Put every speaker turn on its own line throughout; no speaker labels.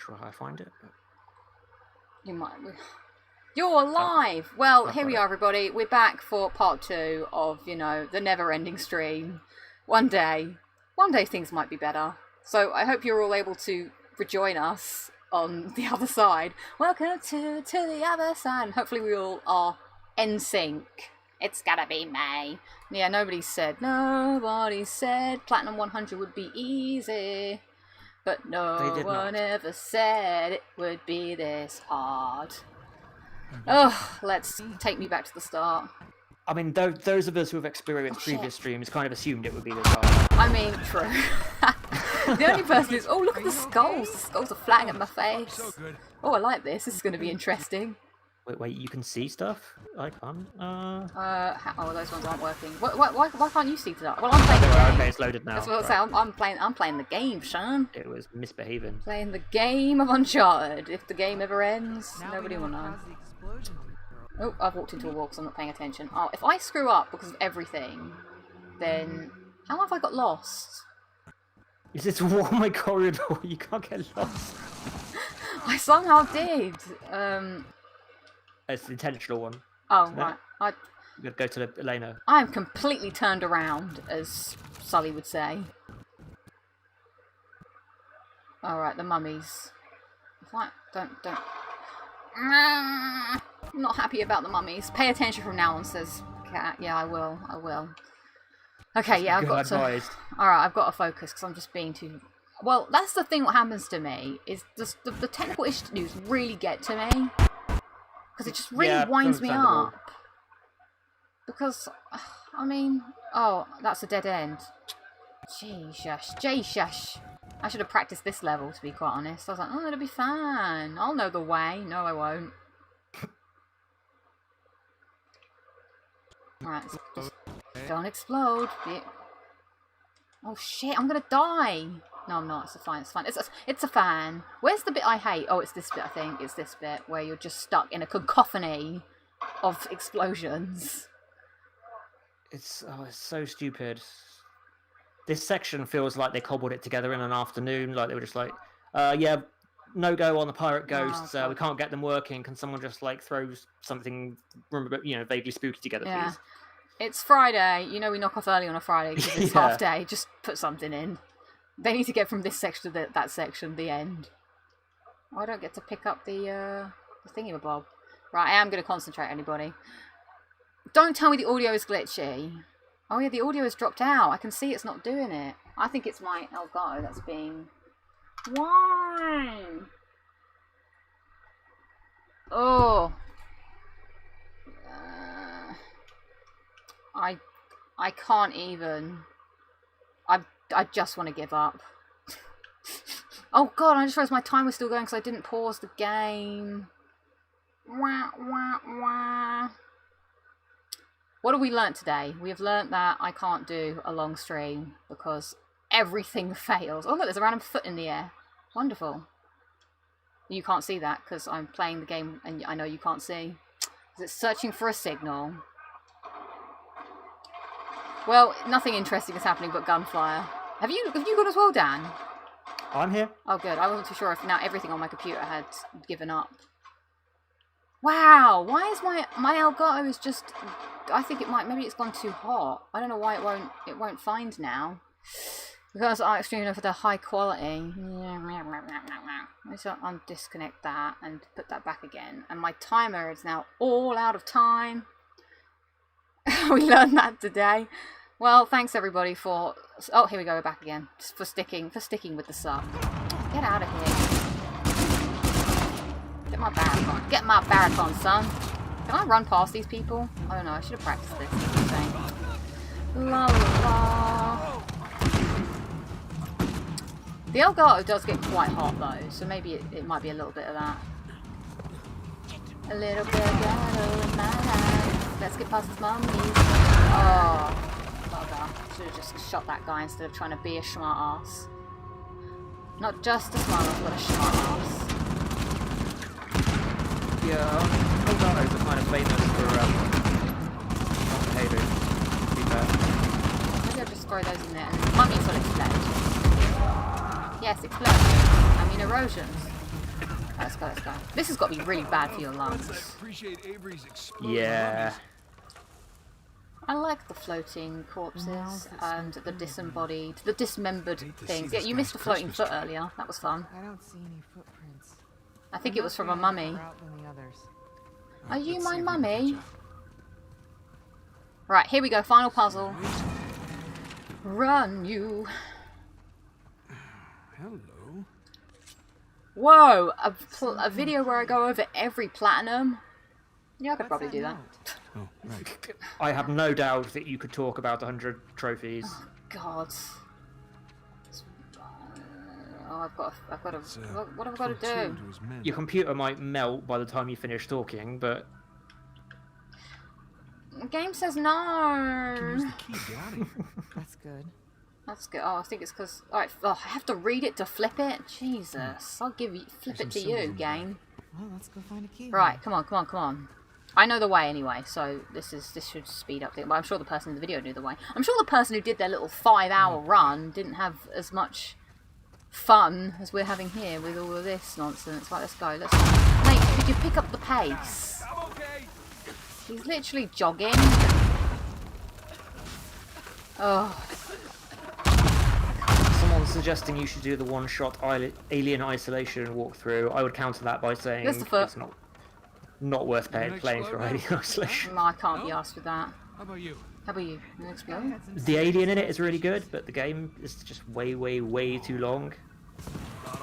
sure how I find it.
You might. You're alive! Well, here we are, everybody. We're back for part 2 of, you know, the never-ending stream. One day things might be better. So I hope you're all able to rejoin us on the other side. Welcome to the other side. And hopefully we all are in sync. It's gotta be May. Yeah, nobody said Platinum 100 would be easy. But no one ever said it would be this hard. Oh, let's take me back to the start.
I mean, those of us who have experienced previous streams kind of assumed it would be this hard.
I mean, true. The only person who's... Oh, look at the skulls. The skulls are flying at my face. Oh, I like this. This is going to be interesting.
Wait, you can see stuff? I can't.
Oh, those ones aren't working. Why can't you see that? Well, I'm playing the game.
Okay, it's loaded now.
That's what I'm saying. I'm playing the game, Sean.
It was misbehaving.
Playing the game of Uncharted. If the game ever ends, nobody will know. Oh, I've walked into a wall because I'm not paying attention. Oh, if I screw up because of everything, then how have I got lost?
Is this a one-way corridor? You can't get lost.
I somehow did.
It's the intentional one.
Oh, right.
You've got to go to the Elena.
I'm completely turned around, as Sully would say. Alright, the mummies. Don't. I'm not happy about the mummies. Pay attention from now on, says Cat. Yeah, I will. Okay, yeah, I've got to... Alright, I've got to focus, because I'm just being too... Well, that's the thing what happens to me, is the technical issues really get to me. Because it just really winds me up. Because, I mean... Oh, that's a dead end. Jesus. I should have practiced this level, to be quite honest. I was like, oh, it'll be fine. I'll know the way. No, I won't. Alright, just don't explode. Oh shit, I'm gonna die! No, I'm not. It's fine. It's a fan. Where's the bit I hate? Oh, it's this bit, I think. It's this bit where you're just stuck in a cacophony of explosions.
It's so stupid. This section feels like they cobbled it together in an afternoon. Like they were just like, yeah, no go on the pirate ghosts. We can't get them working. Can someone just like throw something, vaguely spooky together, please?
It's Friday. You know we knock off early on a Friday because it's half day. Just put something in. They need to get from this section to that section, the end. Oh, I don't get to pick up the thingy-mabob. Right, I am going to concentrate, anybody. Don't tell me the audio is glitchy. Oh yeah, the audio has dropped out. I can see it's not doing it. I think it's my Elgato that's being... Why? Oh. I can't even. I just want to give up. Oh god, I just realised my time was still going because I didn't pause the game. Wah, wah, wah. What have we learnt today? We have learnt that I can't do a long stream because everything fails. Oh look, there's a random foot in the air. Wonderful. You can't see that because I'm playing the game and I know you can't see. Is it searching for a signal? Well, nothing interesting is happening but gunfire. Have you gone as well, Dan?
I'm here.
Oh good, I wasn't too sure if now everything on my computer had given up. Wow, why is my Elgato is just... I think it might... Maybe it's gone too hot. I don't know why it won't find now. Because I extremely for the high quality. So I'll disconnect that and put that back again. And my timer is now all out of time. We learned that today. Well, thanks everybody for... Oh, here we go, we're back again. Just for sticking with the sub. Get out of here. Get my barrack on. Get my barrack on, son. Can I run past these people? I don't know, I should have practiced this. La la. The Elgato does get quite hot though, so maybe it might be a little bit of that. A little bit of Elgato in my life. Let's get past this mummies. Oh, bugger. Should have just shot that guy instead of trying to be a smart ass. Not just a smart ass, but a smart ass.
Yeah, Elgatos are kind of famous for not behaving, to be fair.
Maybe I'll just throw those in there and mummies will explode. Yes, explode. I mean erosions. let's go, let's go. This has got to be really bad for your lungs.
Yeah.
I like the floating corpses and the dismembered things. Yeah, you missed a floating foot earlier. That was fun.
I don't see any footprints.
I think it was from a mummy. Are you my mummy? Right, here we go. Final puzzle. Run, you.
Hello.
Whoa! A video where I go over every platinum? Yeah, I could probably do that.
Oh, right.
I have no doubt that you could talk about 100 trophies.
Oh, God. Oh, I've got to... What have I got to do?
Your computer might melt by the time you finish talking, but...
The game says no.
Use the key, get out of here.
That's good.
That's good. Oh, I think it's because... Alright, I have to read it to flip it? Jesus. I'll flip it to you, game.
Well, let's go find a key.
Right, come on. I know the way anyway, so this should speed up things. But I'm sure the person in the video knew the way. I'm sure the person who did their little 5-hour run didn't have as much fun as we're having here with all of this nonsense. Right, let's go. Mate, could you pick up the pace?
I'm okay.
He's literally jogging. Oh.
Someone's suggesting you should do the one-shot Alien Isolation walkthrough. I would counter that by saying
Here's the foot.
it's not worth playing for Alien Isolation.
No, I can't be asked with that.
How about you?
How about you? You explode?
The alien in it is really good, but the game is just way too long.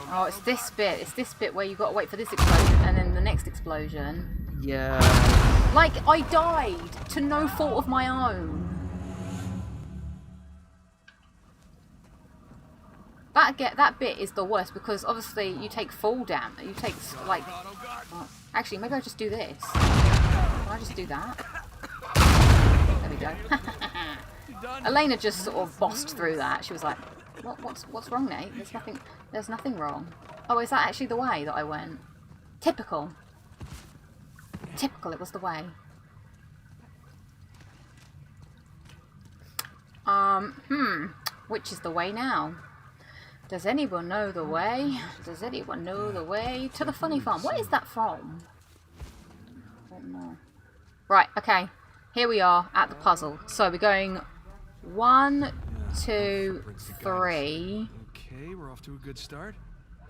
Oh, it's this bit. It's this bit where you got to wait for this explosion and then the next explosion.
Yeah.
Like, I died to no fault of my own. That bit is the worst because obviously you take full damage. You take like. Oh, actually, maybe I'll just do this. Can I just do that? There we go. Elena just sort of bossed through that. She was like, "What's wrong, Nate? There's nothing wrong." Oh, is that actually the way that I went? Typical. Typical. It was the way. Which is the way now? Does anyone know the way? Does anyone know the way to the funny farm? What is that from? I don't know. Right, okay. Here we are at the puzzle. So we're going 1, 2, 3.
Okay, we're off to a good start.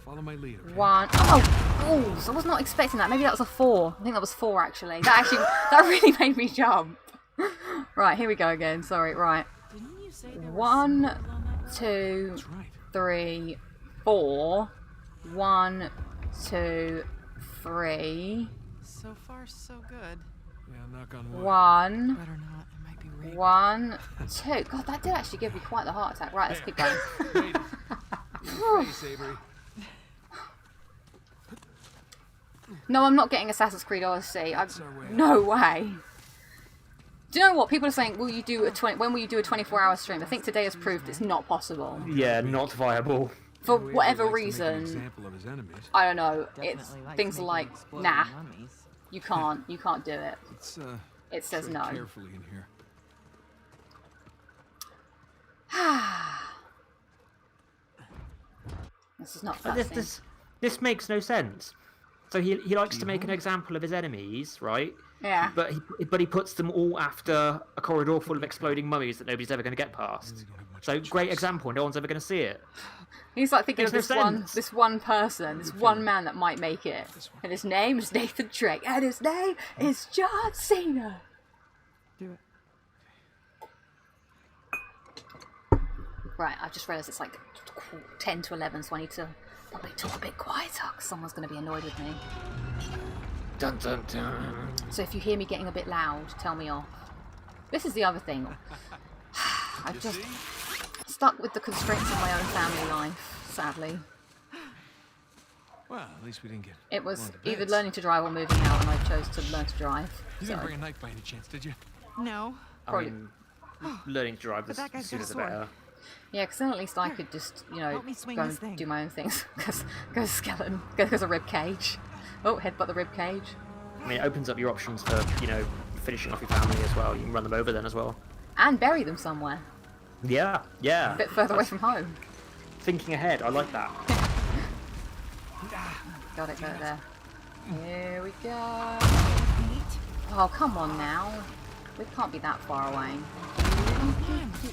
Follow my lead, okay?
1. Oh, I was not expecting that. Maybe that was a 4. I think that was 4 actually. That really made me jump. Right, here we go again. Sorry, right. 1, 2,
That's right.
3, 4. 1, 2, 3.
So far, so good.
Yeah, knock on wood.
1,
Better not. It might be rigged.
1, 2. God, that did actually give me quite the heart attack. Right, let's keep going.
Made it. In the face, Avery.
No, I'm not getting Assassin's Creed Odyssey.
That's our way.
No way. Do you know what? People are saying, when will you do a 24-hour stream? I think today has proved it's not possible.
Yeah, not viable.
For
Avery
whatever
likes to make an
reason,
example of his enemies.
I don't know. It's
Definitely likes
things
making
like,
exploding
nah,
mummies.
you can't do it.
Let's
It says
tread
no.
carefully in here.
This is not
But
fussy.
this makes no sense. So he likes to make an example of his enemies, right?
Yeah.
But he puts them all after a corridor full of exploding mummies that nobody's ever going to get past. So great example, no one's ever going to see it.
He's like thinking of
Makes
this
no
one,
sense.
this one person, this one man that might make it, and his name is Nathan Drake, and his name is John Cena.
Do it.
Right, I've just realised it's like 10 to 11, so I need to probably talk a bit quieter, because someone's going to be annoyed with me.
Dun dun dun.
So if you hear me getting a bit loud, tell me off. This is the other thing. I've just stuck with the constraints of my own family life, sadly.
Well, at least we didn't get.
It was
blown to
either
bits.
learning to drive or moving out, and I chose to learn to drive.
You
So
didn't bring a knife by any chance, did you?
No.
I mean, learning to drive
But that
the
guy's
sooner
got a
the
sword.
better.
yeah, because then at least I could just,
help me swing
go
this
and
thing.
do my own things. Because goes skeleton, goes a rib cage. Oh, headbutt the rib cage.
I mean, it opens up your options for, finishing off your family as well. You can run them over then as well.
And bury them somewhere.
Yeah.
A bit further away from home.
Thinking ahead, I like that.
Got it there. Here we go. Oh, come on now. We can't be that far away.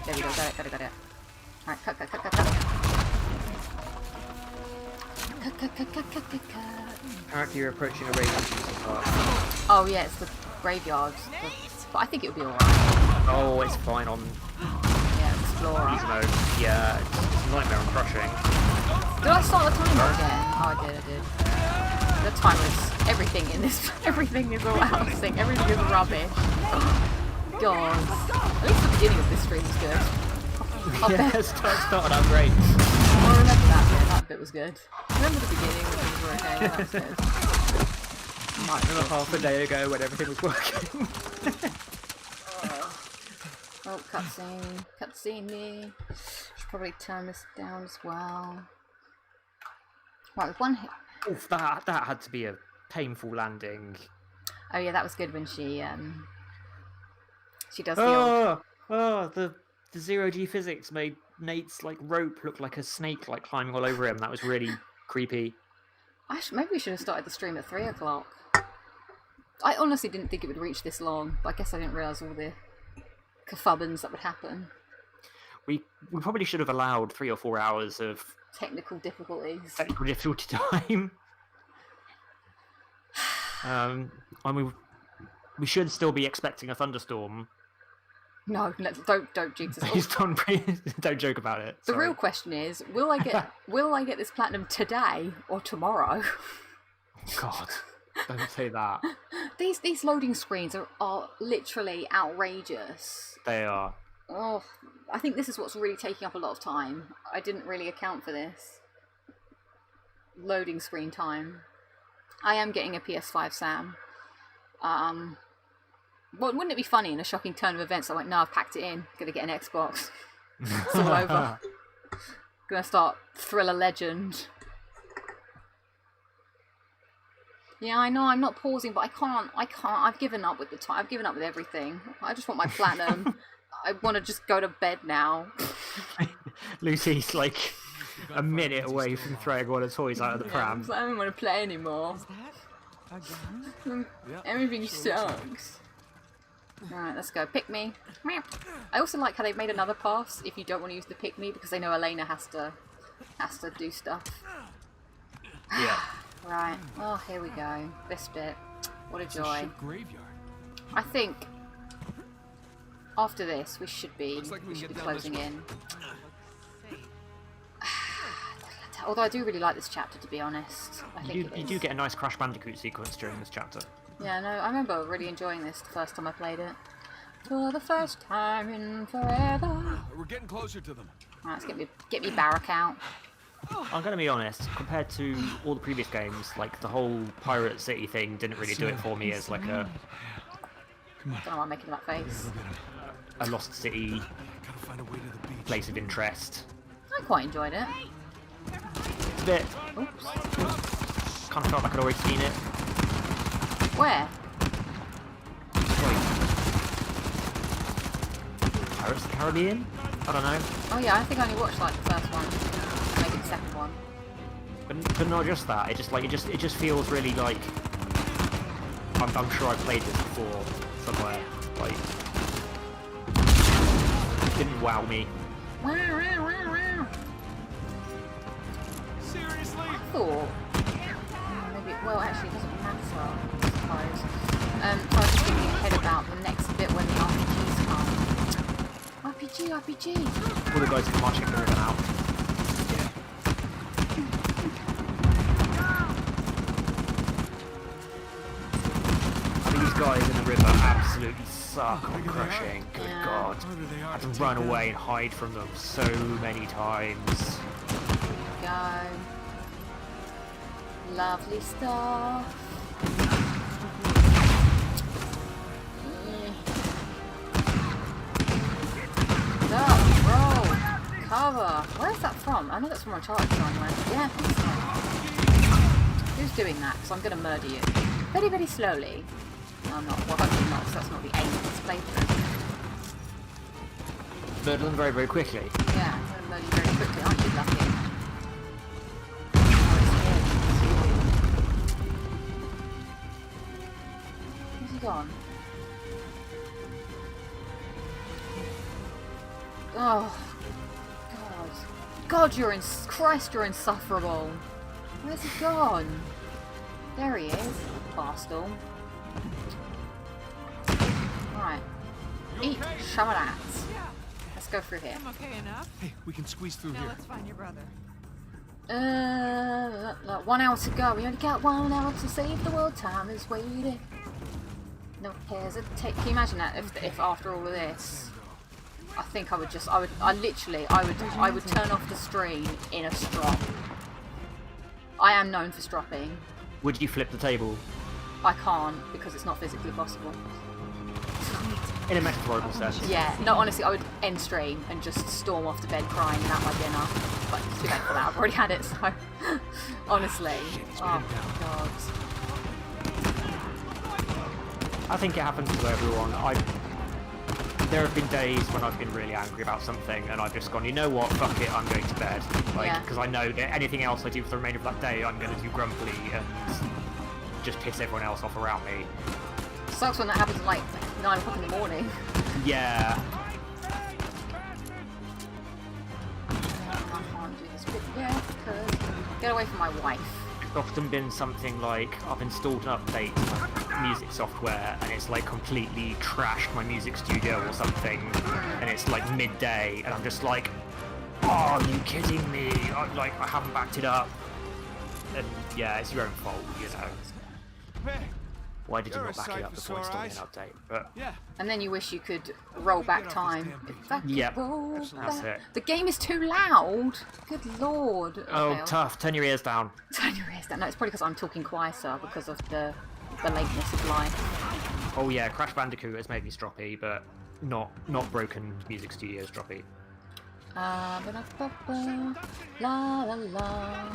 There we go, got it. Alright, cut. Cut.
Apparently you're approaching a radio park.
Oh yeah, it's the graveyard. But I think it'll be alright.
Oh, it's fine on
Yeah, Explorer.
easy mode. Yeah, it's a nightmare on crushing.
Did I start the timer again? Oh, I did. The timer's everything in this. Everything is all out of sync. Everything is rubbish. God. At least the beginning of this stream was good.
Yeah, it started out great.
I remember that bit. That bit was good. I remember the beginning when things were okay. That was good.
Another half a day ago when everything was working.
Oh, cutscene. Cutscene me. Should probably turn this down as well. Right, with one hit.
Oof, that had to be a painful landing.
Oh yeah, that was good when she does the old...
The zero-G physics made Nate's like rope look like a snake like climbing all over him. That was really creepy.
Maybe we should have started the stream at 3 o'clock. I honestly didn't think it would reach this long, but I guess I didn't realise all the kerfubbins that would happen.
We probably should have allowed 3 or 4 hours of
Technical difficulties.
technical difficulty time. I mean, we should still be expecting a thunderstorm.
No, don't jinx us.
Based on don't joke about it.
The
Sorry.
real question is, will I get this platinum today or tomorrow?
God, don't say that.
These loading screens are literally outrageous.
They are.
Oh, I think this is what's really taking up a lot of time. I didn't really account for this. Loading screen time. I am getting a PS5, Sam. Well, wouldn't it be funny in a shocking turn of events? I went, no, I've packed it in. Gonna get an Xbox. It's all over. Gonna start Thriller Legend. Yeah, I know. I'm not pausing, but I can't. I've given up with the time. I've given up with everything. I just want my platinum. I want to just go to bed now.
Lucy's like a minute away from throwing all her toys out of the pram.
I don't want to play anymore.
Is that a gun?
Everything sucks. Alright, let's go. Pick me. I also like how they've made another pass if you don't want to use the pick me because they know Elena has to do stuff.
Yeah.
Right. Oh, here we go. This bit. What a
It's a
joy.
ship graveyard.
I think after this we should be
Looks like we can get down
closing
this way.
in. Although I do really like this chapter, to be honest. I think
You do get a nice Crash Bandicoot sequence during this chapter.
Yeah, no, I remember really enjoying this the first time I played it. For the first time in forever.
We're getting closer to them.
Right, let's get me Barrack out.
I'm gonna be honest, compared to all the previous games, like the whole Pirate City thing didn't really do it for me as like a
Don't know why I'm making that face.
lost city
Gotta find a way to the beach.
place of interest.
I quite enjoyed it.
It's a bit
Oops.
kind of felt like I'd already seen it.
Where?
Like, Pirates of the Caribbean? I don't know.
Oh yeah, I think I only watched like the first one, maybe the second one.
But not just that. It just feels really like I'm sure I played this before somewhere. Like it didn't wow me.
Wow, wow, wow, wow.
Seriously?
I thought maybe. Well, actually, it doesn't matter. I suppose. So I was just thinking ahead about the next bit when the RPGs come. RPG.
All the guys are marching the river now. These guys in the river absolutely suck on crushing. Good
Yeah.
God.
Harder they
I
are
had
to
to
take
run
down.
away and hide from them so many times.
Go. Lovely stuff. Duck, roll, cover. Where's that from? I know that's from Uncharted somewhere. Yeah, I think so. Who's doing that? Because I'm going to murder you. Very, very slowly. No, I'm not. Well, hopefully not, because that's not the aim of this playthrough.
Murder them very, very quickly.
Yeah, I'm going to murder you very quickly, aren't you, Lucky? you gone? Oh, God. God, Christ, you're insufferable. Where's he gone? There he is, bastard. Right. Eat some of that. Let's go through here.
I'm okay enough.
Hey, we can squeeze through
Now
here.
let's find your brother.
1 hour to go. We only got 1 hour to save the world. Time is waiting. No hesitate. Can you imagine that if after all of this, I think I would turn off the stream in a strop. I am known for stropping.
Would you flip the table?
I can't because it's not physically possible.
In a metaphorical sense.
Yeah, no, honestly, I would end stream and just storm off to bed crying and at my dinner. But it's too late for that, I've already had it, so... honestly. Oh, God.
I think it happens to everyone. There have been days when I've been really angry about something and I've just gone, you know what, fuck it, I'm going to bed. Because I know that anything else I do for the remainder of that day, I'm going to do grumpily and just piss everyone else off around me.
Sucks when that happens at like 9 o'clock in the morning.
Yeah.
I can't do this bit yet because... Get away from my wife.
It's often been something like I've installed an update to my music software and it's like completely trashed my music studio or something and it's like midday and I'm just like, oh, are you kidding me? I haven't backed it up. And yeah, it's your own fault, you know. Why did you not back it up before installing an update? But
Yeah.
And then you wish you could roll back time.
Yep,
Roll
that's
back.
it.
The game is too loud. Good lord.
Oh,
Okay,
tough. Turn your ears down.
turn your ears down. No, it's probably because I'm talking quieter because of the lateness of life.
Oh yeah, Crash Bandicoot has made me stroppy, but not Broken Music Studios stroppy.
Ba-da-ba-ba, la la la.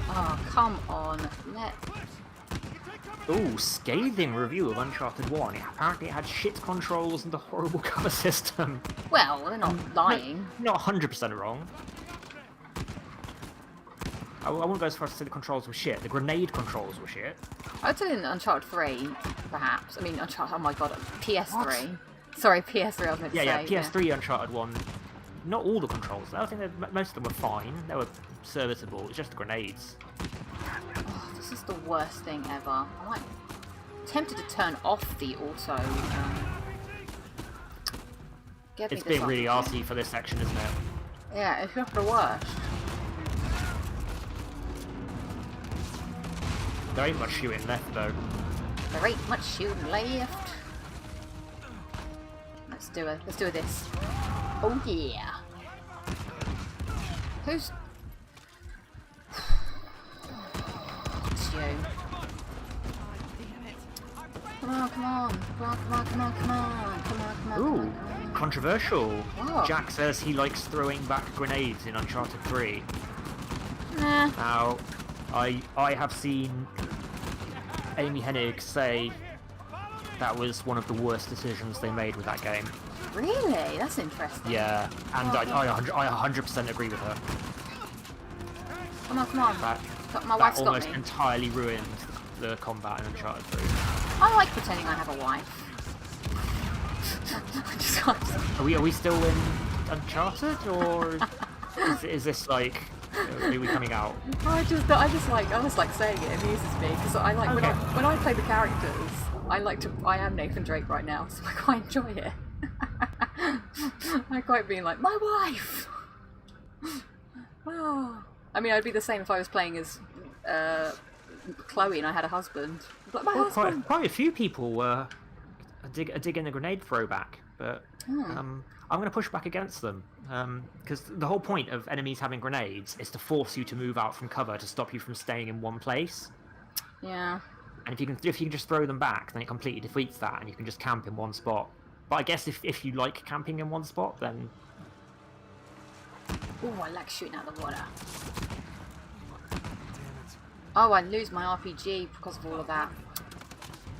Oh, come on.
Ooh, scathing review of Uncharted 1. Apparently it had shit controls and a horrible cover system.
Well, they're not lying.
Not 100% wrong. I wouldn't go as far as to say the controls were shit. The grenade controls were shit.
I'd say in Uncharted 3, perhaps. I mean, Uncharted, oh my god, PS3.
What?
Sorry, PS3 I was meant to say.
Yeah, PS3 Uncharted 1. Not all the controls. I think most of them were fine. They were serviceable. It's just the grenades.
Oh, this is the worst thing ever. I'm like tempted to turn off the auto. Get me
It's
this
been
off
really
here.
arsey for this section, isn't it?
Yeah, it's not the worst.
There ain't much shooting left though.
There ain't much shooting left. Let's do it. Let's do this. Oh yeah. Who's? It's you. Come on, come on, come on, come on, come on, come on, come on, come on.
Ooh, controversial.
What?
Jack says he likes throwing back grenades in Uncharted 3.
Nah.
Now, I have seen Amy Hennig say that was one of the worst decisions they made with that game.
Really? That's interesting.
Yeah, and I 100% agree with her.
Come on, come on.
That,
My
that
wife's got
almost
me.
entirely ruined the combat in Uncharted 3.
I like pretending I have a wife. I just can't.
Are we still in Uncharted, or is this like, are we coming out?
I just like saying it amuses me because I like
Okay.
when I play the characters. I am Nathan Drake right now, so I quite enjoy it. I quite being like my wife. Oh. I mean, I'd be the same if I was playing as Chloe and I had a husband. Like my husband.
Quite a few people were digging the grenade throwback, but I'm going to push back against them because the whole point of enemies having grenades is to force you to move out from cover to stop you from staying in one place.
Yeah.
And if you can just throw them back, then it completely defeats that, and you can just camp in one spot. But I guess if you like camping in one spot, then
Oh, I like shooting out the water. Oh, I lose my RPG because of all of that.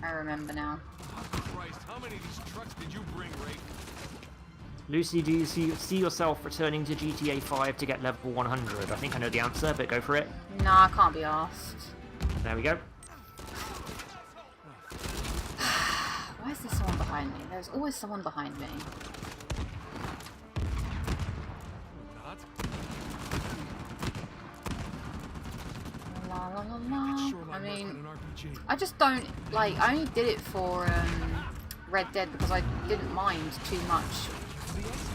I remember now.
Christ, how many of these trucks did you bring, Ray?
Lucy, do you see yourself returning to GTA 5 to get level 100? I think I know the answer, but go for it.
Nah, I can't be asked.
There we go.
Why is there someone behind me? There's always someone behind me.
Not.
La la la la.
Shoreline
I mean,
an RPG.
I just don't like. I only did it for Red Dead because I didn't mind too much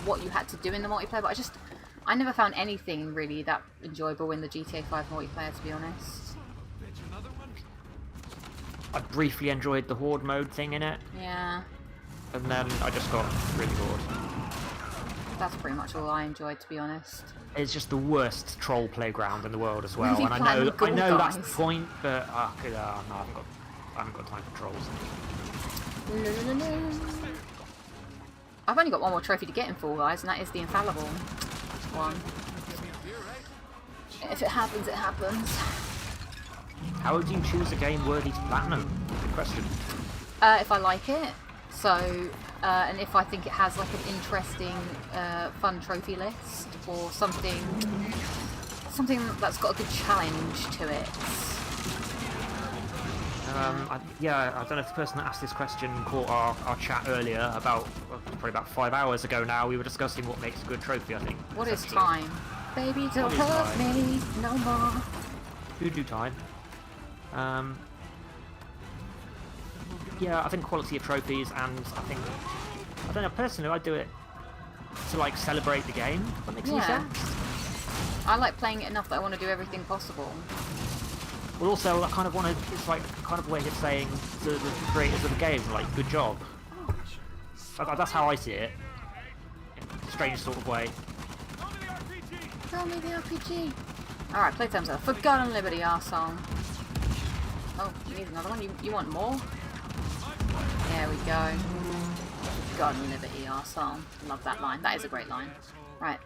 what you had to do in the multiplayer. But I never found anything really that enjoyable in the GTA 5 multiplayer, to be honest.
Bitch, another one?
I briefly enjoyed the horde mode thing in it,
Yeah,
and then I just got really bored.
that's pretty much all I enjoyed, to be honest.
It's just the worst troll playground in the world as well,
Really
and I
playing
know
with gold
that's the
guys.
point, but no, I haven't got time for trolls.
I've only got one more trophy to get in Fall Guys, and that is the infallible one. If it happens, it happens.
How would you choose a game worthy to platinum? Good question.
If I like it, and if I think it has like an interesting, fun trophy list, or something that's got a good challenge to it.
I don't know if the person that asked this question caught our chat earlier about, probably about 5 hours ago now. We were discussing what makes a good trophy, I think.
What is
essentially.
time? Baby, don't
What is
hurt
time?
me no more.
Who do time? Yeah, I think quality of trophies, and I don't know, personally I do it to like celebrate the game, if that makes any
Yeah.
sense.
I like playing it enough that I want to do everything possible.
Well, also I kind of want to, it's like kind of a way of saying to the creators of the game, like, good job. That's how I see it. In a strange sort of way.
Tell me the RPG. Alright, playtime's over. Forgotten Liberty, arsehole. Oh, you need another one? You want more? There we go. Forgotten Liberty, arsehole. Love that line. That is a great line. Right.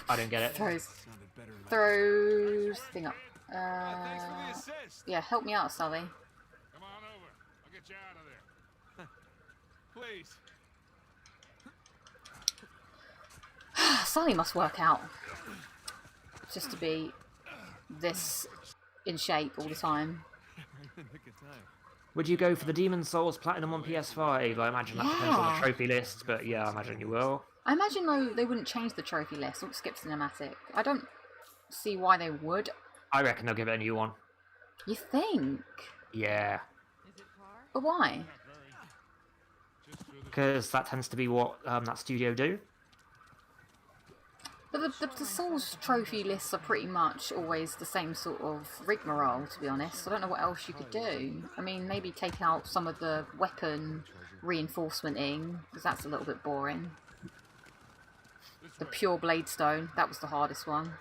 I don't get it.
Throws thing up. Yeah, help me out, Sully.
Come on over. I'll get you out of there. Please.
Sully must work out. Just to be this in shape all the time.
Would you go for the Demon Souls Platinum on PS5? I imagine that depends on
Yeah.
the trophy list, but yeah, I imagine you will.
I imagine though they wouldn't change the trophy list or skip cinematic. I don't see why they would.
I reckon they'll give it a new one.
You think?
Yeah.
But why?
Because that tends to be what that studio do.
But the Souls trophy lists are pretty much always the same sort of rigmarole, to be honest. I don't know what else you could do. I mean, maybe take out some of the weapon reinforcementing, because that's a little bit boring. The pure Bladestone, that was the hardest one.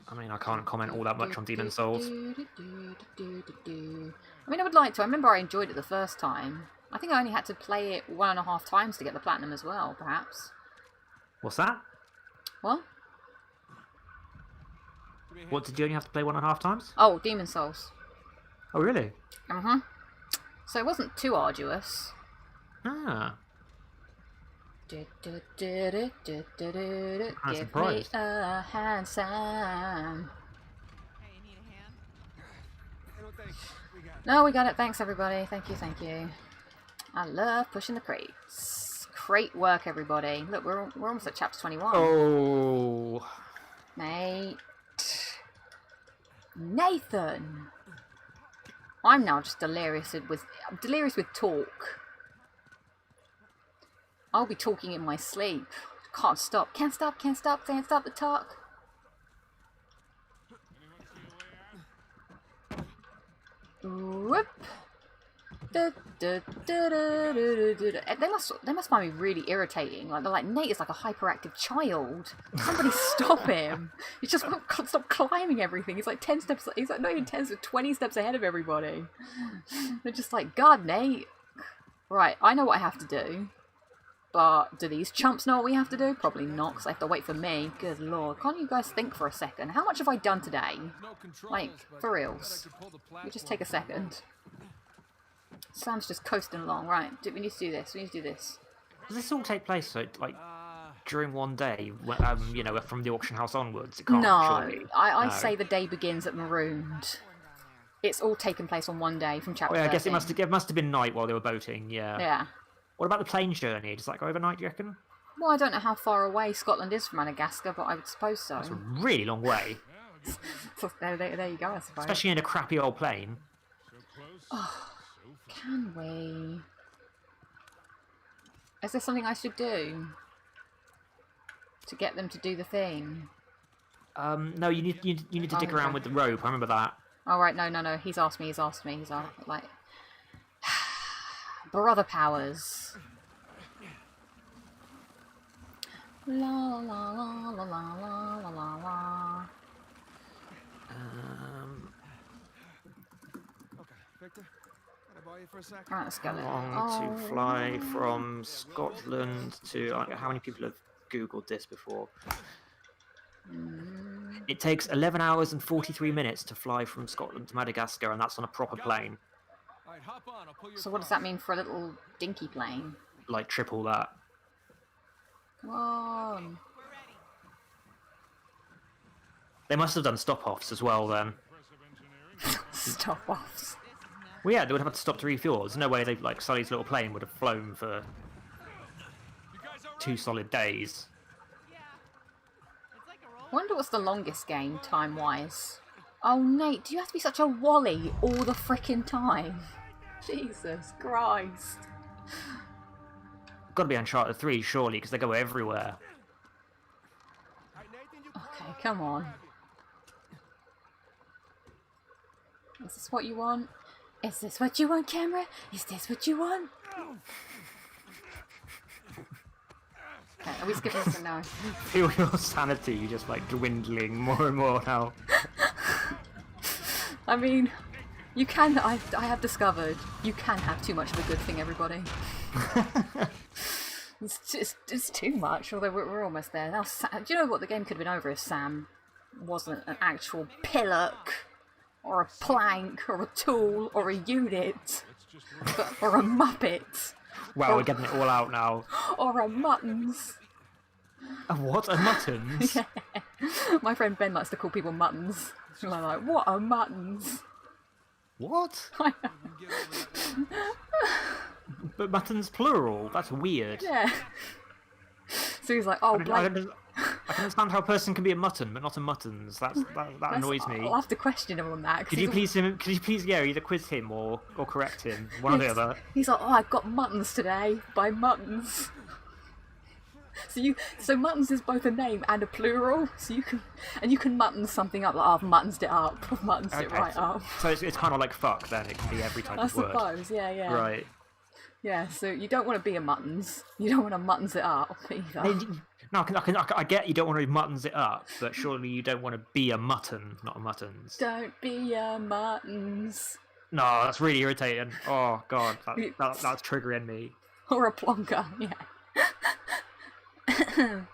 I mean, I can't comment all that much on Demon Souls.
I mean, I would like to. I remember I enjoyed it the first time. I think I only had to play it 1.5 times to get the platinum as well, perhaps.
What's that?
What?
What, did you only have to play 1.5 times?
Oh, Demon Souls.
Oh, really?
Uh-huh. So it wasn't too arduous.
Ah.
Give
I'm
me
surprised.
a hand, Sam.
Hey, you need a hand?
No, we got it. Thanks, everybody. Thank you, thank you. I love pushing the crates. Crate work, everybody. Look, we're almost at chapter 21.
Oh.
Mate. Nathan. I'm now just delirious with talk. I'll be talking in my sleep. Can't stop. Can't stop. Can't stop. Can't stop the talk. Whoop. They must find me really irritating. Like they're like, Nate is like a hyperactive child. Somebody stop him! He just won't stop climbing everything. He's like 10 steps. He's like not even 10 steps, 20 steps ahead of everybody. They're just like, God, Nate. Right, I know what I have to do. But do these chumps know what we have to do? Probably not, because they have to wait for me. Good lord. Can't you guys think for a second? How much have I done today? Like, for reals. You just take a second. Sam's just coasting along. Right, we need to do this. We need to do this.
Does this all take place, so, like, during one day, you know, from the auction house onwards? It can't,
No,
surely.
I
No.
say the day begins at Marooned. It's all taken place on one day from chapter.
Oh, yeah, I guess
13.
it must have been night while they were boating. Yeah.
Yeah.
What about the plane journey? Does that go overnight? Do you reckon?
Well, I don't know how far away Scotland is from Madagascar, but I would suppose so.
That's a really long way,
So there you go, I suppose.
especially in a crappy old plane.
So close.
Oh, can we? Is there something I should do to get them to do the thing?
No, you need to dig around with the rope. I remember that.
Oh, right, no. He's asked me. He's like... Brother powers. La la la la la la la la.
Okay, Victor, can I borrow you for a second?
Right, let's go.
How long to fly from Scotland to... how many people have Googled this before? It takes 11 hours and 43 minutes to fly from Scotland to Madagascar, and that's on a proper plane.
All right, hop on. I'll pull your
So what does that mean for a little dinky plane?
Like, triple that.
Come on.
They must have done stop-offs as well, then.
Impressive engineering.
Stop offs.
Well, yeah, they would have had to stop to refuel. There's no way they, like, Sully's little plane would have flown for
You guys all right?
2 solid days.
Yeah. It's like a roller.
Wonder what's the longest game time-wise. Oh, Nate, do you have to be such a wally all the frickin' time? Jesus Christ.
Got to be Uncharted 3, surely, because they go everywhere.
All right, Nathan, you
Okay, come on. Is this what you want? Is this what you want, camera? Is this what you want? Okay, are we skipping this or no?
Feel your sanity just, like, dwindling more and more now.
I mean, you can, I have discovered, you can have too much of a good thing, everybody. It's too much, although we're almost there. Now, do you know what? The game could have been over if Sam wasn't an actual pillock, or a plank, or a tool, or a unit, or a muppet,
Wow, we're getting it all out now.
or a muttons.
A what? A muttons?
My friend Ben likes to call people muttons. And I'm like, what are muttons?
What?
can get over that.
But muttons plural? That's weird.
Yeah. So he's like, oh,
I
Blake.
can understand how a person can be a mutton, but not a muttons. That annoys me.
I'll have to question him on that. 'cause
Could you
he's
please, yeah, either quiz him or correct him, one or the other.
He's like, oh, I've got muttons today by muttons. So muttons is both a name and a plural. So you can muttons something up like, oh, I've muttonsed it up. I've muttonsed it right up.
So it's kind of like fuck then. It can be every type
I
of word.
suppose, yeah.
Right.
Yeah, so you don't want to be a muttons. You don't want to muttons it up either.
No, I get you don't want to muttons it up, but surely you don't want to be a mutton, not a muttons.
Don't be a muttons.
No, that's really irritating. Oh god, that's triggering me.
Or a plonker, yeah.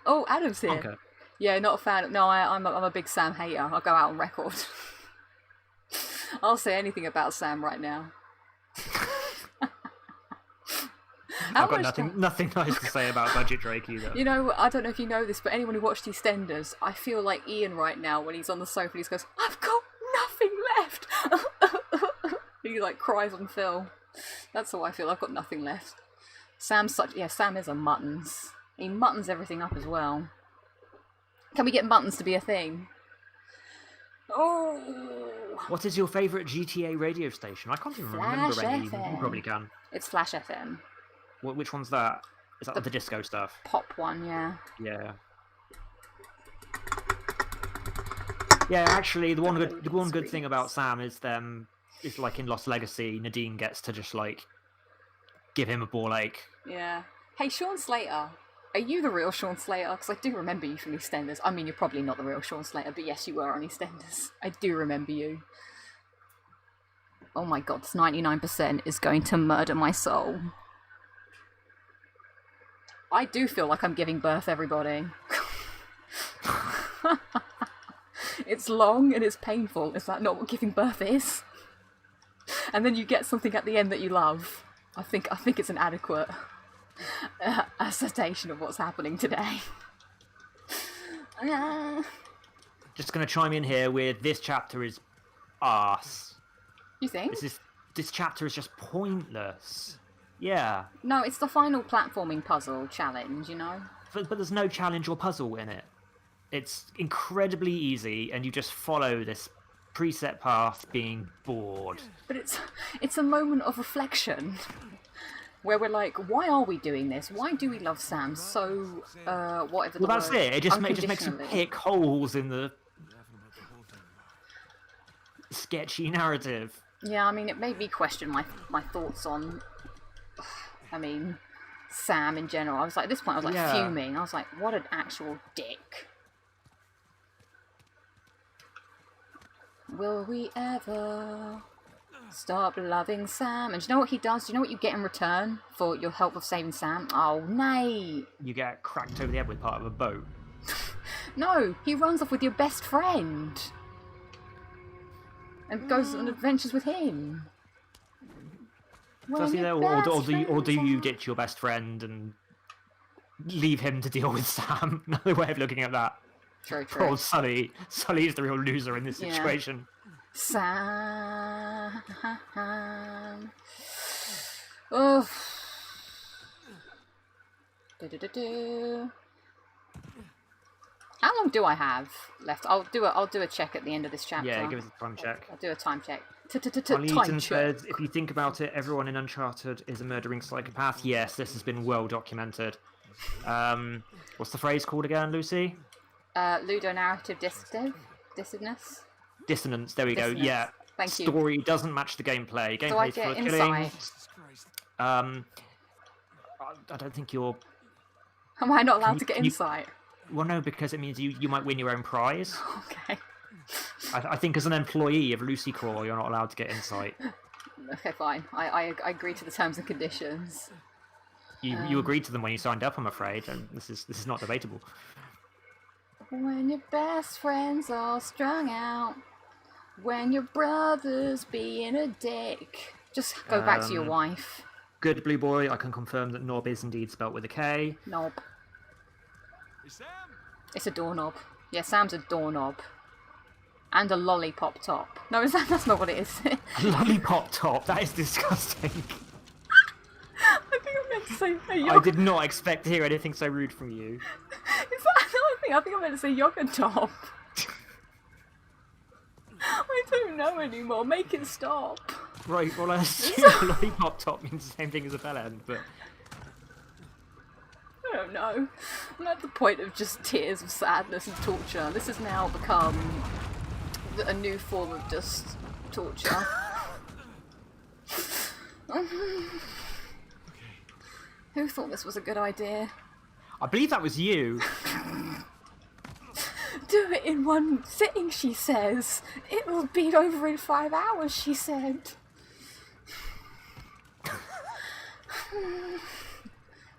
Oh, Adam's here.
Okay.
Yeah, not a fan. No, I'm a big Sam hater. I'll go out on record. I'll say anything about Sam right now.
I've got nothing nice to say about Budget Drake either.
You know, I don't know if you know this, but anyone who watched EastEnders, I feel like Ian right now when he's on the sofa and he goes, I've got nothing left. He like cries on Phil. That's how I feel. I've got nothing left. Sam is a muttons. He muttons everything up as well. Can we get muttons to be a thing? Oh.
What is your favourite GTA radio station? I can't even remember
Flash
any.
FM.
You probably can.
It's Flash FM.
Which one's that? Is that the disco stuff?
Pop one, yeah.
Yeah. Yeah, actually, the one good thing about Sam is like in Lost Legacy, Nadine gets to just like give him a ball ache.
Yeah. Hey, Sean Slater. Are you the real Sean Slater? Because I do remember you from EastEnders. I mean, you're probably not the real Sean Slater, but yes, you were on EastEnders. I do remember you. Oh my god, this 99% is going to murder my soul. I do feel like I'm giving birth, everybody. It's long and it's painful. Is that not what giving birth is? And then you get something at the end that you love. I think it's an adequate assertion of what's happening today.
Just gonna chime in here with this chapter is arse.
You think?
This chapter is just pointless. Yeah.
No, it's the final platforming puzzle challenge, you know?
But there's no challenge or puzzle in it. It's incredibly easy, and you just follow this preset path being bored.
But it's a moment of reflection where we're like, why are we doing this? Why do we love Sam so, whatever the
Well, that's
word,
it. It just makes you
unconditionally?
pick holes in the sketchy narrative.
Yeah, I mean, it made me question my thoughts on, I mean, Sam in general. I was like, at this point, I was like
Yeah.
fuming. I was like, what an actual dick. Will we ever stop loving Sam? And do you know what he does? Do you know what you get in return for your help with saving Sam? Oh, Nate.
You get cracked over the head with part of a boat.
No, he runs off with your best friend. And goes on adventures with him.
Does he
When
though,
your
or
best
do you
friends
ditch your best friend and leave him to deal with Sam? Another way of looking at that.
True,
Poor
true.
old Sully. Sully is the real loser in this
Yeah.
situation.
Sam. Oh. Do-do-do-do. How long do I have left? I'll do a check at the end of this chapter.
Yeah, give us a time check.
I'll do a time check.
On
Time
Eaton
check.
said, if you think about it, everyone in Uncharted is a murdering psychopath. Yes, this has been well documented. What's the phrase called again, Lucy?
Ludonarrative dissiveness.
Dissonance. There we go.
Dissonance.
Yeah.
Thank you.
Story doesn't match the gameplay.
So I
Gameplay's
get
full of
insight.
killing.
Jesus Christ.
I don't think you're.
Am I not allowed
you-
to get
you-
insight?
Well, no, because it means you might win your own prize.
Okay.
I think as an employee of Lucy Crawl, you're not allowed to get insight.
Okay, fine. I agree to the terms and conditions.
You agreed to them when you signed up, I'm afraid, and this is not debatable.
When your best friends all strung out. When your brother's being a dick. Just go back to your wife.
Good Blue Boy, I can confirm that knob is indeed spelt with a K.
Knob.
Hey, Sam?
It's a doorknob. Yeah, Sam's a doorknob. And a lollipop top. No, is that's not what it is.
A lollipop top, that is disgusting.
I think I meant to say a
I
yogurt.
did not expect to hear anything so rude from you.
Is that another thing? I think I meant to say yogurt top. I don't know anymore. Make it stop.
Right, well I assume a lollipop top means the same thing as a bell end, but...
I don't know. I'm at the point of just tears of sadness and torture. This has now become a new form of just torture. Who thought this was a good idea?
I believe that was you.
Do it in one sitting, she says. It will be over in 5 hours, she said.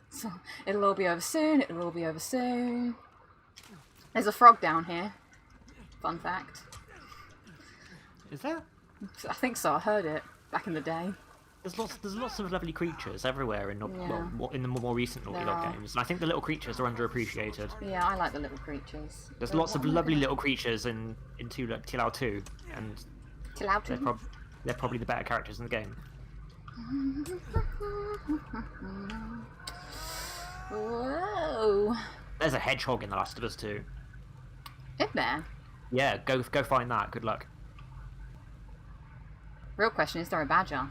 So, it'll all be over soon, it'll all be over soon. There's a frog down here. Fun fact.
Is there?
I think so, I heard it back in the day.
There's lots of lovely creatures everywhere in
Yeah.
in the more recent Naughty
There
Dog
are.
games, and I think the little creatures are underappreciated.
Yeah, I like the little creatures.
There's
But
lots of
what am I
lovely
gonna-
little creatures in TLR 2, and
Chill out.
they're probably the better characters in the game.
Whoa.
There's a hedgehog in The Last of Us 2.
In there.
Yeah, go find that. Good luck.
Real question, is there a badger?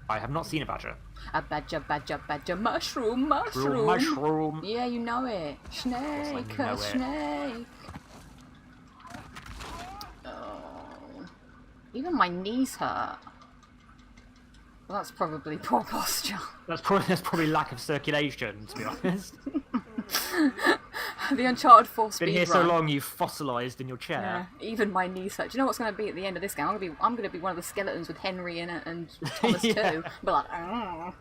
I have not seen a badger.
A badger, badger, badger, mushroom, mushroom.
Mushroom.
Yeah, you know it. Snake,
know
a
it.
snake. Oh. Even my knees hurt. Well, that's probably poor posture.
That's probably lack of circulation, to be honest.
The Uncharted 4
Been here so
speedrun.
long, you've fossilised in your
Yeah,
chair.
even my knees hurt. Do you know what's going to be at the end of this game? I'm gonna be one of the skeletons with Henry in it and Thomas
Yeah.
too. But like, "Argh."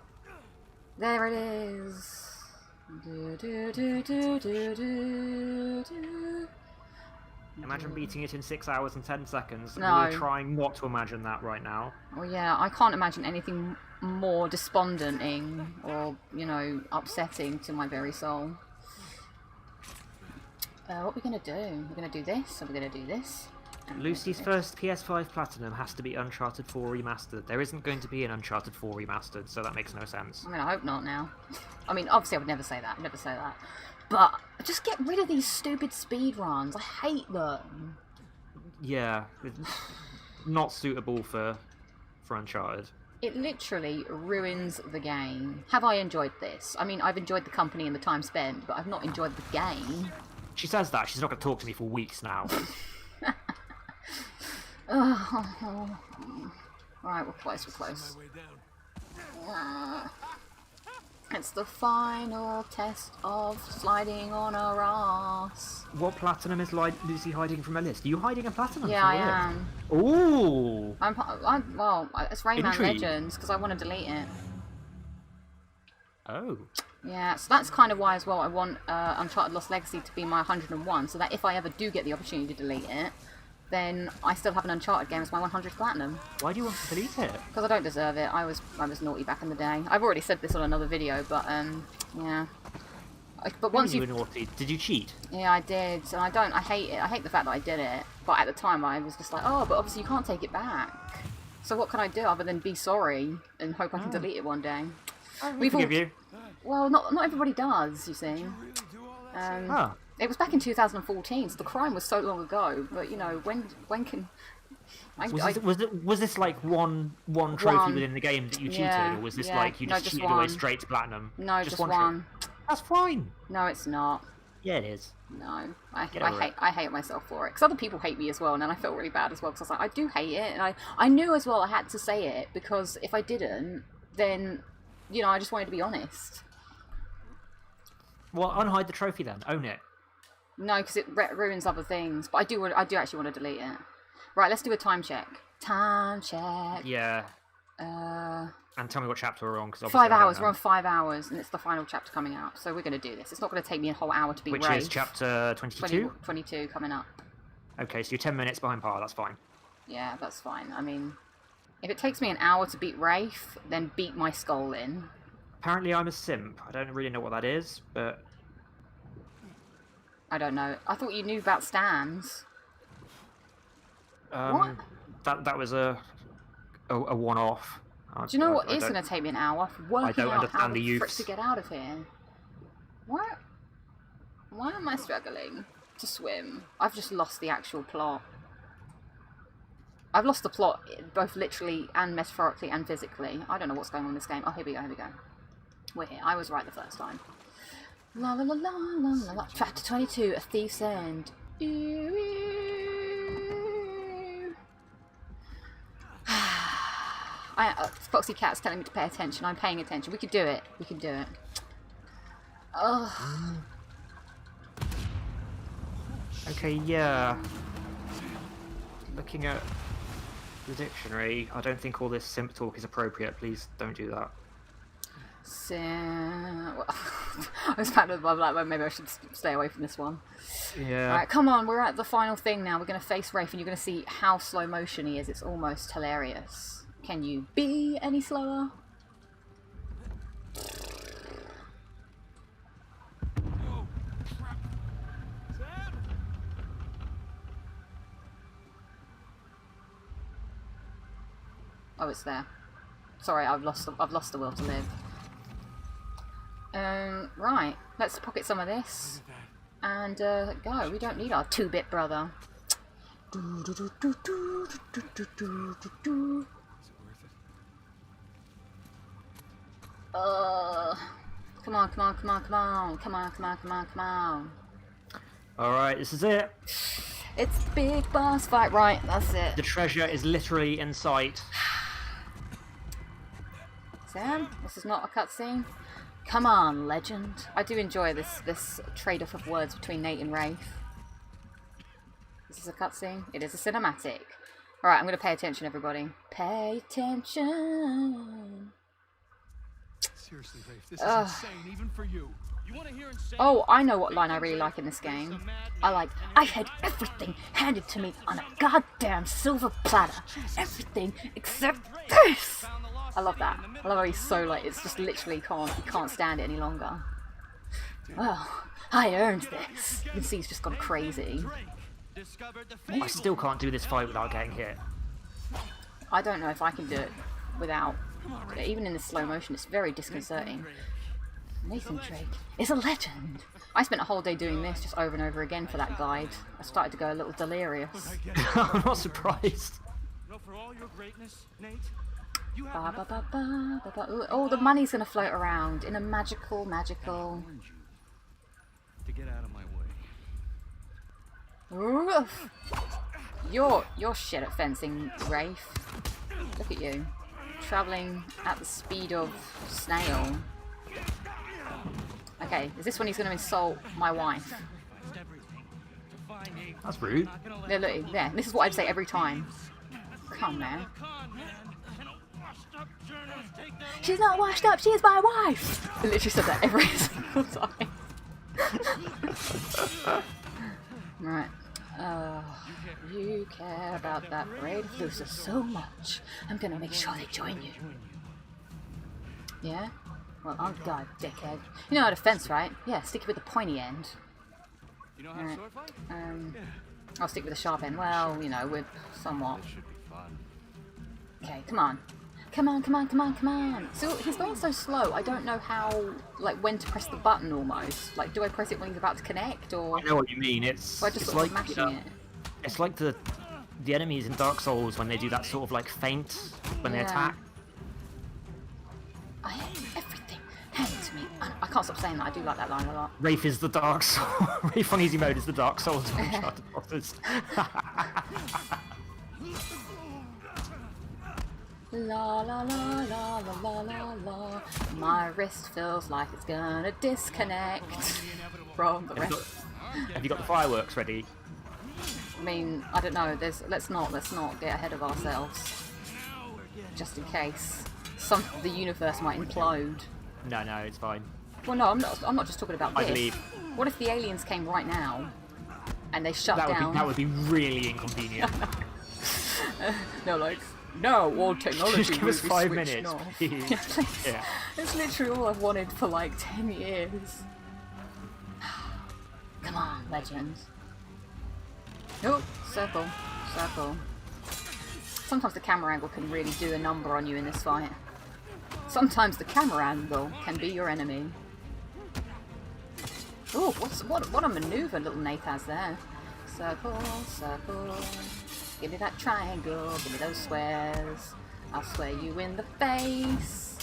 There it is. Do, do, do, do, do, do, do.
Imagine beating it in 6 hours and 10 seconds.
No.
We're trying not to imagine that right now.
Well, yeah, I can't imagine anything more despondenting or, you know, upsetting to my very soul. What are we going to do? We're going to do this, or we're going to do this.
Lucy's first PS5 Platinum has to be Uncharted 4 Remastered. There isn't going to be an Uncharted 4 Remastered, so that makes no sense.
I mean, I hope not now. I mean, obviously I would never say that, never say that. But just get rid of these stupid speedruns. I hate them.
Yeah, it's not suitable for Uncharted.
It literally ruins the game. Have I enjoyed this? I mean, I've enjoyed the company and the time spent, but I've not enjoyed the game.
She says that. She's not going to talk to me for weeks now.
Right, we're close, we're close.
My way down.
It's the final test of sliding on her ass.
What Platinum is Lucy hiding from her list? Are you hiding a Platinum
Yeah,
from
I
her
am.
list? Ooh!
Well, it's Rayman
Intrigue.
Legends, because I want to delete it.
Oh.
Yeah, so that's kind of why as well I want Uncharted Lost Legacy to be my 101, so that if I ever do get the opportunity to delete it, then I still have an Uncharted game as my 100th Platinum.
Why do you want to delete it?
Because I don't deserve it. I was naughty back in the day. I've already said this on another video, but yeah. But once
you were naughty. Did you cheat?
Yeah, I did, and I hate it. I hate the fact that I did it. But at the time, I was just like, oh, but obviously you can't take it back. So what can I do other than be sorry and hope I can delete it one day?
We forgive you.
Well, not everybody does, you see.
Really do all that?
It was back in 2014, so the crime was so long ago. But you know, when can
Was this like one trophy
One.
within the game that you cheated,
Yeah,
or was this
yeah,
like you
no,
just
just
cheated away
one.
straight to platinum?
No, just one.
trophy? That's fine.
No, it's not.
Yeah, it is.
No, I
over it.
hate myself for it because other people hate me as well, and then I feel really bad as well because I was like, I do hate it, and I knew as well I had to say it because if I didn't, then you know I just wanted to be honest.
Well, unhide the trophy then. Own it.
No, because it ruins other things. But I do actually want to delete it. Right, let's do a time check. Time check.
Yeah.
Uh,
And tell me what chapter we're on, because
5 hours. We're on 5 hours, and it's the final chapter coming out. So we're going to do this. It's not going to take me a whole hour to beat
Which
Rafe.
is chapter 22?
22 coming up.
Okay, so you're 10 minutes behind par, that's fine.
Yeah, that's fine. I mean, if it takes me an hour to beat Rafe, then beat my skull in.
Apparently I'm a simp. I don't really know what that is, but...
I don't know. I thought you knew about stands. What?
That was a one-off.
Do you know what is going to take me an hour? Working out how
understand the
the frick
youths.
to get out of here. What? Why am I struggling to swim? I've just lost the actual plot. I've lost the plot both literally and metaphorically and physically. I don't know what's going on in this game. Oh, here we go. We're here. I was right the first time. La la la la la la la. Chapter 22, A Thief's End. Foxy Cat's telling me to pay attention. I'm paying attention. We could do it. We can do it. Ugh.
Okay, yeah. Looking at the dictionary, I don't think all this simp talk is appropriate. Please don't do that.
Well, I was kind of like, well, maybe I should stay away from this one.
Yeah.
Alright, come on, we're at the final thing now. We're going to face Rafe and you're going to see how slow motion he is. It's almost hilarious. Can you be any slower?
Oh, crap. Sam?
Oh, it's there. Sorry, I've lost the will to live. Right, let's pocket some of this and go. We don't need our 2-bit brother.
Is it worth it?
Come on.
Alright, this is it.
It's the big boss fight, right? That's it.
The treasure is literally in sight.
Sam, this is not a cutscene. Come on, legend. I do enjoy this trade-off of words between Nate and Rafe. This is a cutscene. It is a cinematic. Alright, I'm going to pay attention, everybody. Pay attention.
Seriously, Rafe, this is insane, even for you.
You want to hear insane?
Oh, I know what line I really like in this game. I had everything handed to me on a goddamn silver platter. Everything except this! I love that. I love how he's so like, it's just literally he can't stand it any longer. Well, I earned this. You can see he's just gone crazy.
discovered the
I still can't do this fight without getting hit.
I don't know if I can do it without. Even in the slow motion, it's very disconcerting. Nathan Drake is a legend. I spent a whole day doing this just over and over again for that guide. I started to go a little delirious.
I'm not surprised.
For all your greatness, Nate, you
Ba,
have
ba, ba, ba, ba, ba. Ooh, oh, the money's gonna float around in a magical.
to get out of my way.
Oof. You're shit at fencing, Rafe. Look at you, traveling at the speed of snail. Okay, is this when he's going to insult my wife?
That's rude.
Yeah, look, yeah, this is what I'd say every time. Come man. She's not washed up, she's my wife! I literally said that every single time. Right. You care about that parade of losers so much. I'm gonna make sure they join you. Yeah? Well, on guard, dickhead. You know how to fence, right? Yeah, stick it with the pointy end.
You know how to sword fight?
I'll stick with the sharp end. Well, you know, with somewhat.
Should be fun.
Okay, come on. Come on. So he's going so slow, I don't know how, like, when to press the button almost. Like, do I press it when he's about to connect, or...
I know what you mean.
Or I just sort of mashing it?
It's like the enemies in Dark Souls when they do that sort of like feint when they attack.
I hate everything. Hand it to me. I can't stop saying that. I do like that line a lot.
Rafe is the Dark Souls. Rafe on easy mode is the Dark Souls of Uncharted bosses.
La la la la la la la la. My wrist feels like it's gonna disconnect from the rest.
Have you got the fireworks ready?
I mean, I don't know. Let's not get ahead of ourselves. Just in case the universe might implode.
No, it's fine.
Well, no, I'm not just talking about
I
this.
believe.
What if the aliens came right now and they shut down?
That would be really inconvenient.
No, like, no, all technology.
Just give us 5 minutes,
off.
please. Yeah.
It's literally all I've wanted for like 10 years. Come on, legends. Oh, circle. Sometimes the camera angle can really do a number on you in this fight. Sometimes the camera angle can be your enemy. Oh, what a maneuver little Nate has there. Circle. Give me that triangle, give me those squares. I'll swear you in the face.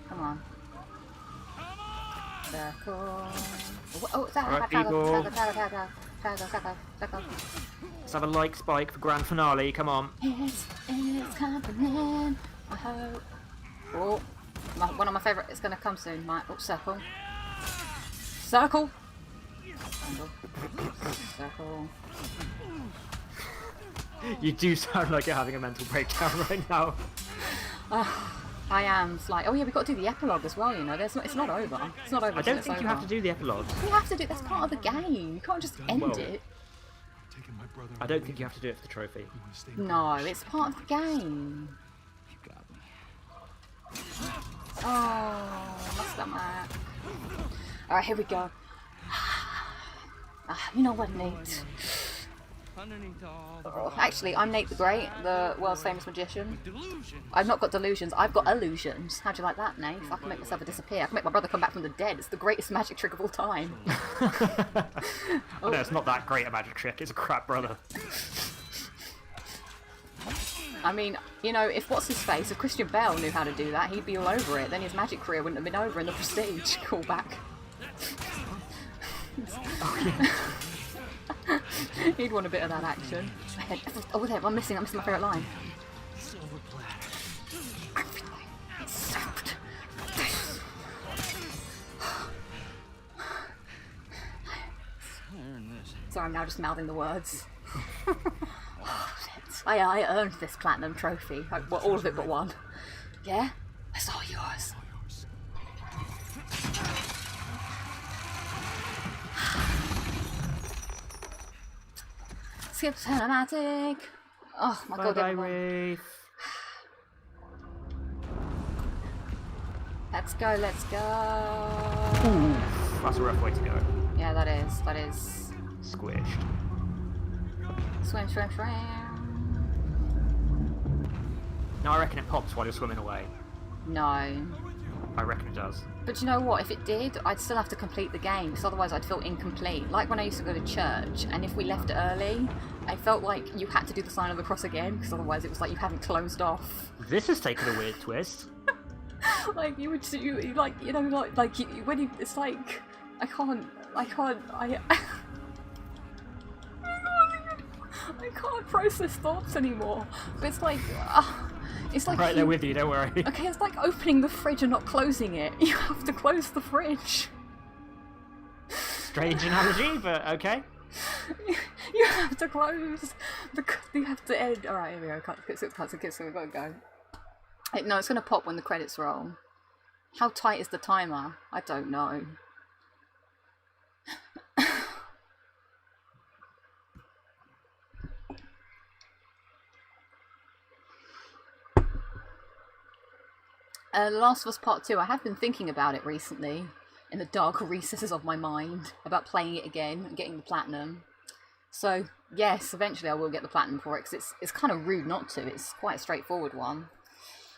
Come on. Circle. Oh,
Alright, people.
circle.
Let's have a like spike for grand finale. Come on.
It's happening. I hope. Oh, one of my favourite is going to come soon. Circle. Circle. Circle.
You do sound like you're having a mental breakdown right now.
I am slight. Oh yeah, we've got to do the epilogue as well. You know, it's not over. It's not over.
I don't think you have to do the epilogue.
You have to do. That's part of the game. You can't just end it.
I don't think you have to do it for the trophy.
No, it's part of the game.
You got me.
Oh, my stomach. Alright, here we go. You know what, Nate?
Underneath all
Oh, actually, I'm Nate the Great, the world's famous magician.
delusion.
I've not got delusions, I've got illusions. How'd you like that, Nate? I can make myself disappear. I can make my brother come back from the dead. It's the greatest magic trick of all time.
No, it's not that great a magic trick. It's a crap brother.
I mean, you know, if if Christian Bale knew how to do that, he'd be all over it. Then his magic career wouldn't have been over in the Prestige. Call back. He'd want a bit of that action. Oh, there, I'm missing my favourite line. Sorry, I'm now just mouthing the words. I earned this platinum trophy. Well, all of it but one. Yeah? That's all yours. Skip cinematic. Oh my god.
Bye, Rafe.
Let's go.
Ooh, that's a rough way to go.
Yeah, that is.
Squished.
Swim.
No, I reckon it pops while you're swimming away.
No.
I reckon it does.
But you know what? If it did, I'd still have to complete the game, because otherwise I'd feel incomplete. Like when I used to go to church, and if we left early, I felt like you had to do the sign of the cross again, because otherwise it was like you hadn't closed off.
This has taken a weird twist.
Like you would, you like, you know, like you, when you, it's like I can't. I can't process thoughts anymore. But it's like, it's like
Right there with you, don't worry.
Okay, it's like opening the fridge and not closing it. You have to close the fridge.
Strange analogy, but okay.
You have to close the. You have to end. All right, here we go. Cut. We've got to go. No, it's gonna pop when the credits roll. How tight is the timer? I don't know. Last of Us Part 2, I have been thinking about it recently, in the dark recesses of my mind, about playing it again and getting the platinum. So, yes, eventually I will get the platinum for it, because it's kind of rude not to. It's quite a straightforward one.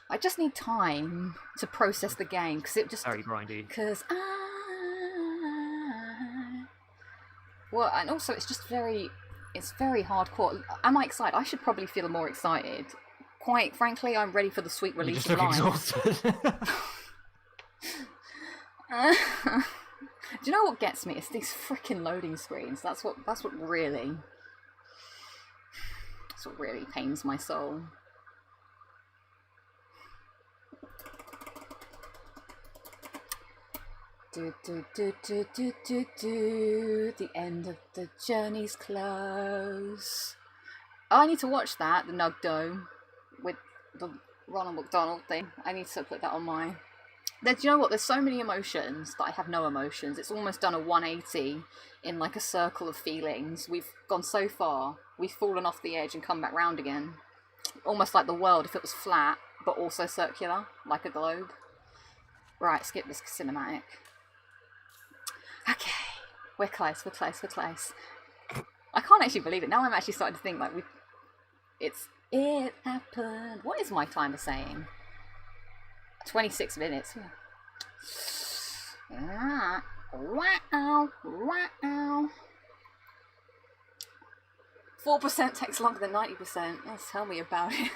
I just need time to process the game, because it just...
Very grindy.
Because Well, and also it's just very... It's very hardcore. Am I excited? I should probably feel more excited. Quite frankly, I'm ready for the sweet
You
release
just
of
look
life.
exhausted.
Do you know what gets me? It's these freaking loading screens. That's what really pains my soul. Do. The end of the journey's close. Oh, I need to watch that, the Nug Dome, with the Ronald McDonald thing. I need to put that on my... Do you know what? There's so many emotions that I have no emotions. It's almost done a 180 in like a circle of feelings. We've gone so far, we've fallen off the edge and come back round again. Almost like the world if it was flat, but also circular, like a globe. Right, skip this cinematic. Okay, we're close. I can't actually believe it. Now I'm actually starting to think like it happened. What is my timer saying? 26 minutes. Wow. 4% takes longer than 90%. Yes, tell me about it.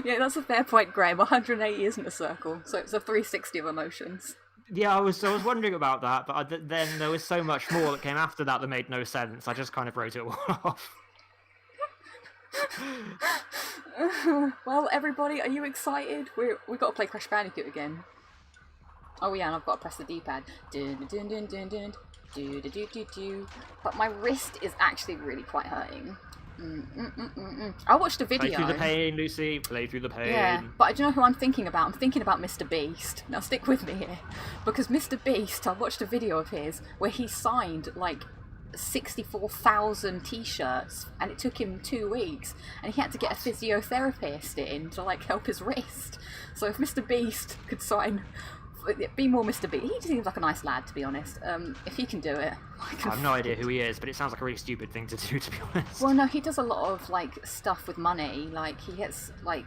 Yeah, that's a fair point, Graham. 180 isn't a circle, so it's a 360 of emotions.
Yeah, I was wondering about that, but then there was so much more that came after that made no sense. I just kind of wrote it all off.
Well, everybody, are you excited? We've got to play Crash Bandicoot again. Oh yeah, and I've got to press the D-pad. But my wrist is actually really quite hurting. I watched a video.
Play through the pain, Lucy. Play through the pain.
Yeah, but do you know who I'm thinking about? I'm thinking about Mr. Beast. Now stick with me here. Because Mr. Beast, I watched a video of his where he signed like 64,000 t-shirts and it took him 2 weeks and he had to get a physiotherapist in to like help his wrist. So if Mr. Beast could sign... Be more Mr. Beast. He seems like a nice lad, to be honest. If he can do it,
I have no idea who he is, but it sounds like a really stupid thing to do, to be honest.
Well, no, he does a lot of like stuff with money. Like he gets like,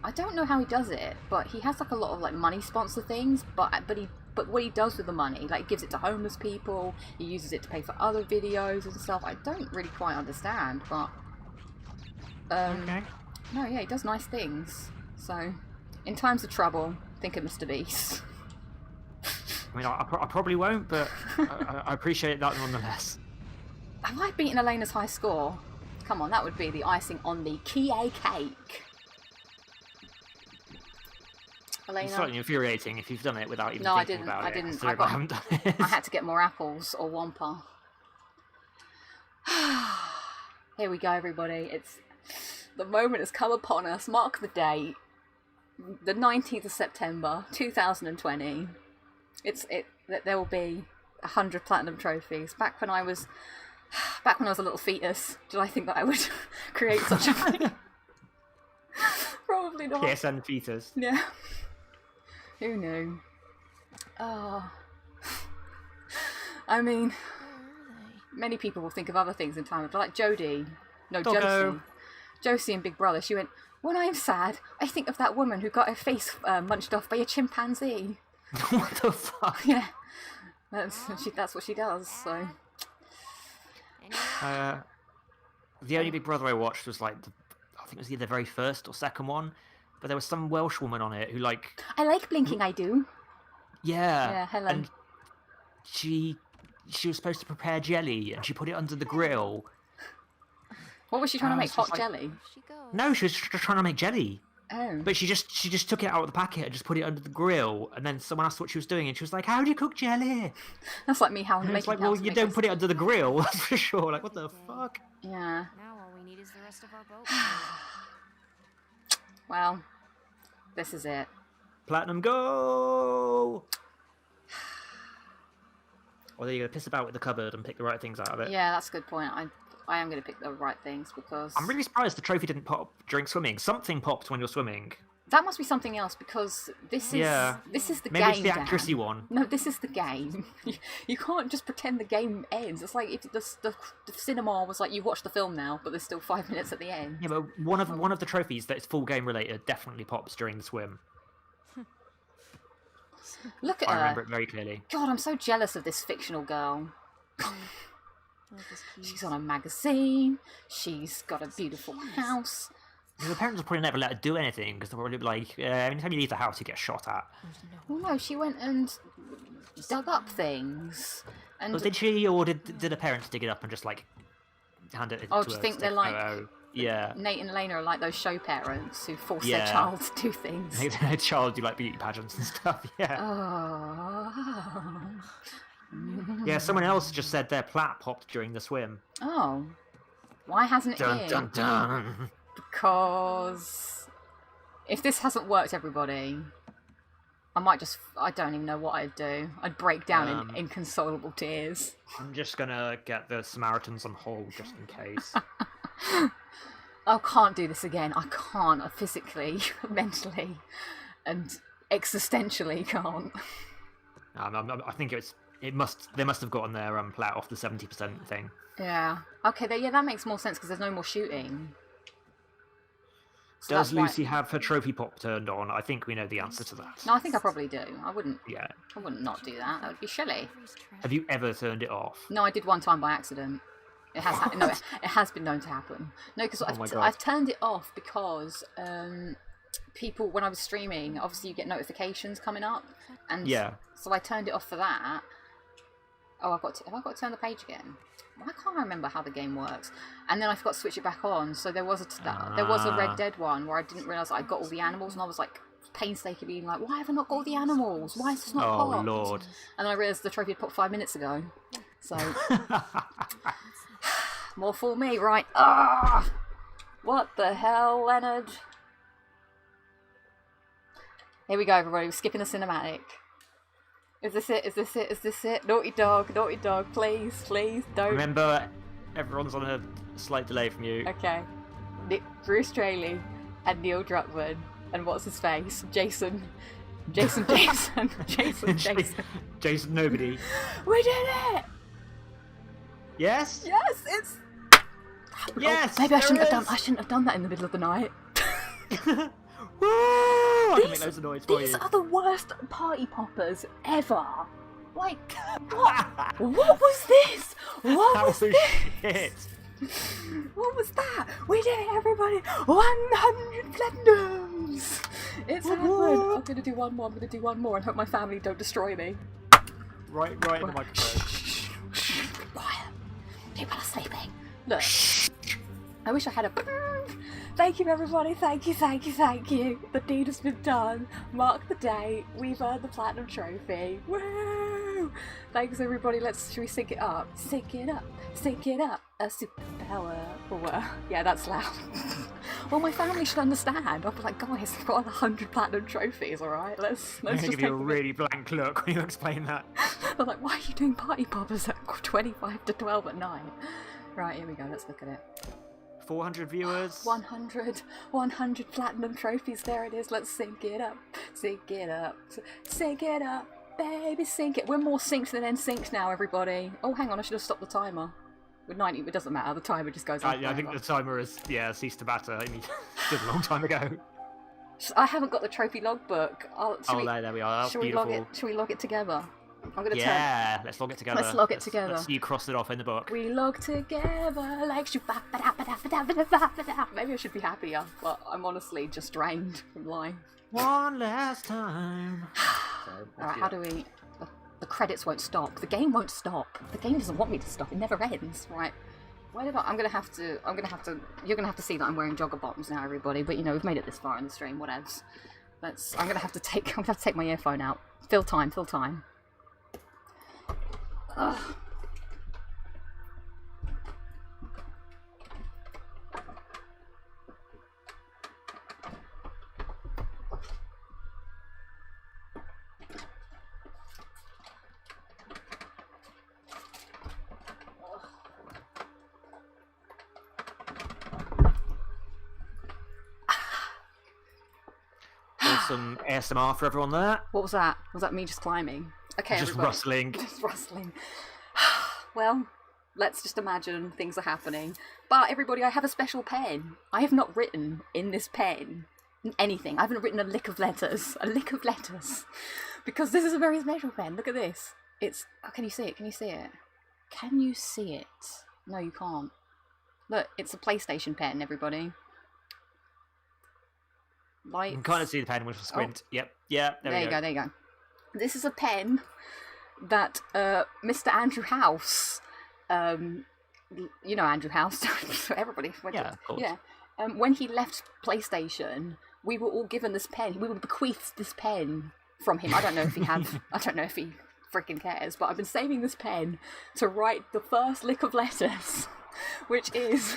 I don't know how he does it, but he has like a lot of like money sponsor things. But what he does with the money, like he gives it to homeless people. He uses it to pay for other videos and stuff. I don't really quite understand, but
okay.
No, yeah, he does nice things. So, in times of trouble, think of Mr. Beast.
I mean, I probably won't, but I appreciate that nonetheless.
Have I beaten Elena's high score? Come on, that would be the icing on the Kie cake. Elena?
It's slightly infuriating if you've done it without even thinking about it.
I didn't.
So I haven't done it.
I had to get more apples or Wampa. Here we go, everybody. It's the moment has come upon us. Mark the date. The 19th of September, 2020. There will be 100 platinum trophies. Back when I was a little fetus, did I think that I would create such a thing? Probably not.
PSN fetus.
Yeah. Who knew? Oh. I mean,
Where are they?
many people will think of other things in time, like Jodie. No,
Doggo.
Josie. Josie in Big Brother. She went, when I am sad, I think of that woman who got her face munched off by a chimpanzee.
What the fuck?
Yeah, that's what she does. So
The only Big Brother I watched was like, I think it was either the very first or second one, but there was some Welsh woman on it who like,
I like blinking. I do.
yeah,
Yeah, Helen.
and she was supposed to prepare jelly, and she put it under the grill.
What was she trying to
I
make?
was
Hot
just like-
jelly.
She goes.
No, she was just trying to make jelly,
Oh.
but she just took it out of the packet and just put it under the grill, and then someone asked what she was doing, and she was like, "How do you cook jelly?"
That's like me how I'm
And it's
making
like, well, you don't put it under the grill, that's for sure. Like, what the fuck?
Yeah.
Now all we need is the rest of our boat.
Well, this is it.
Platinum go! Or are you gonna piss about with the cupboard and pick the right things out of it?
Yeah, that's a good point. I am going to pick the right things because
I'm really surprised the trophy didn't pop during swimming. Something popped when you're swimming.
that must be something else because this is
Yeah.
this is the
Maybe
game.
it's the
Dan.
accuracy one.
No, this is the game. You can't just pretend the game ends. It's like if the cinema was like you watch the film now, but there's still 5 minutes at the end.
Yeah, but one of the trophies that's full game related definitely pops during the swim.
Look at
I
her.
remember it very clearly.
God, I'm so jealous of this fictional girl.
Look, this keys.
She's on a magazine. She's got a beautiful house.
Her parents will probably never let her do anything because they'll probably be like, anytime you leave the house, you get shot at.
There's no
Well, no, she went and dug up things. And
Well, did she, or did her parents dig it up and just like hand it?
Oh,
to
do you
her
think they're
stick?
like-
Oh, yeah.
Nate and Elena are like those show parents who force their
Yeah.
child to do things.
Her child do like beauty pageants and stuff. Yeah.
Oh.
Yeah. Someone else just said their plat popped during the swim.
Oh. Why hasn't it
Dun
here?
dun dun.
Because if this hasn't worked, everybody, I don't even know what I'd do. I'd break down in inconsolable tears.
I'm just gonna get the Samaritans on hold just in case.
I can't do this again. I can't. I physically, mentally, and existentially can't.
I think they must have gotten their plat off the 70% thing.
Yeah. Okay, yeah, that makes more sense because there's no more shooting. So
Does
that's why-
Lucy have her trophy pop turned on? I think we know the answer to that.
No, I think I probably do. I wouldn't
Yeah.
not do that. That would be silly.
Have you ever turned it off?
No, I did one time by accident. It has no, it has been known to happen. No, because
Oh my God.
I've turned it off because people, when I was streaming, obviously you get notifications coming up, and
Yeah.
so I turned it off for that. Oh, have I got to turn the page again? Why can't I remember how the game works? And then I forgot to switch it back on. So there was a Red Dead one where I didn't realise I got all the animals, and I was like painstakingly being like, why have I not got all the animals? Why is this not
Oh
popped?
Lord.
And I realised the trophy had popped 5 minutes ago. So more for me, right? Ah! What the hell, Leonard? Here we go, everybody. We're skipping the cinematic. Is this it? Is this it? Is this it? Naughty dog, please, please don't.
Remember, everyone's on a slight delay from you.
Okay. Bruce Straley and Neil Druckmann and what's his face? Jason. Jason.
Jason nobody.
We did it!
Yes?
Yes, it's.
Yes!
Oh, maybe I
there
shouldn't
it
have done.
is!
I shouldn't have done that in the middle of the night.
Woo! I can make loads of noise for
These
you.
are the worst party poppers ever. Like, what? What was this? What
That
was
was
this?
shit.
What was that? We did it, everybody! 100 platinums! It's happened. I'm gonna do one more. I'm gonna do one more and hope my family don't destroy me.
Right in the microphone.
Quiet. People are sleeping. Look. I wish I had a. Thank you, everybody. Thank you. The deed has been done. Mark the date. We've earned the platinum trophy. Woo! Thanks, everybody. Should we sync it up? Sync it up. A superpower. Or what? Yeah, that's loud. Well, my family should understand. I'll be like, guys, I've got 100 platinum trophies. All right, let's
I'm
just
gonna give you a
take
really blank look when you explain that.
They're like, why are you doing party poppers at 25 to 12 at night? Right, here we go. Let's look at it.
400 viewers.
100 platinum trophies. There it is. Let's sync it up. Baby, sink it. We're more synced than NSYNC now, everybody. Oh, hang on, I should have stopped the timer. With 90, it doesn't matter. The timer just goes on.
I think the timer has ceased to matter. I mean, it did a long time ago.
I haven't got the trophy logbook.
There we are. That's beautiful.
Should we log it together? I'm gonna
let's log it together.
Let's log it together.
Let's you cross it off in the book.
We log together like maybe I should be happier, but I'm honestly just drained from life.
One last time.
Alright, how do we... The credits won't stop. The game won't stop. The game doesn't want me to stop. It never ends. Right. Where did I'm gonna have to... You're gonna have to see that I'm wearing jogger bottoms now, everybody. But, you know, we've made it this far in the stream. Whatevs. I'm gonna have to take my earphone out. Fill time. Ugh.
Some ASMR for everyone there.
What was that? Was that me just climbing? Okay,
just
everybody.
rustling.
Just rustling. Well, let's just imagine things are happening. But everybody, I have a special pen. I have not written in this pen anything. I haven't written a lick of letters. Because this is a very special pen. Look at this. It's... Oh, can you see it? Can you see it? No, you can't. Look, it's a PlayStation pen, everybody. Lights.
You can kind of see the pen with a squint. Oh. Yep. Yeah, there you go.
This is a pen that Mr. Andrew House, you know Andrew House, everybody.
Yeah, of course.
Yeah. When he left PlayStation, we were all given this pen. We were bequeathed this pen from him. I don't know if he freaking cares, but I've been saving this pen to write the first lick of letters, which is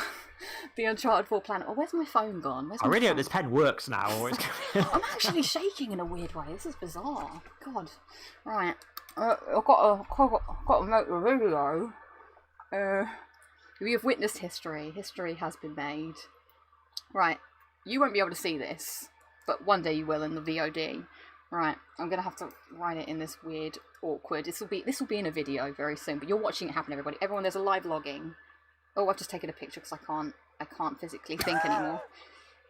the Uncharted 4 planet. Oh, where's my phone gone?
I really hope this pen works now. Or it's...
I'm actually shaking in a weird way. This is bizarre. God. Right. I've got to make the video. We have witnessed history. History has been made. Right. You won't be able to see this, but one day you will in the VOD. Right. I'm gonna have to write it in this weird, awkward. This will be in a video very soon. But you're watching it happen, everybody. Everyone, there's a live logging. Oh, I've just taken a picture because I can't physically think anymore.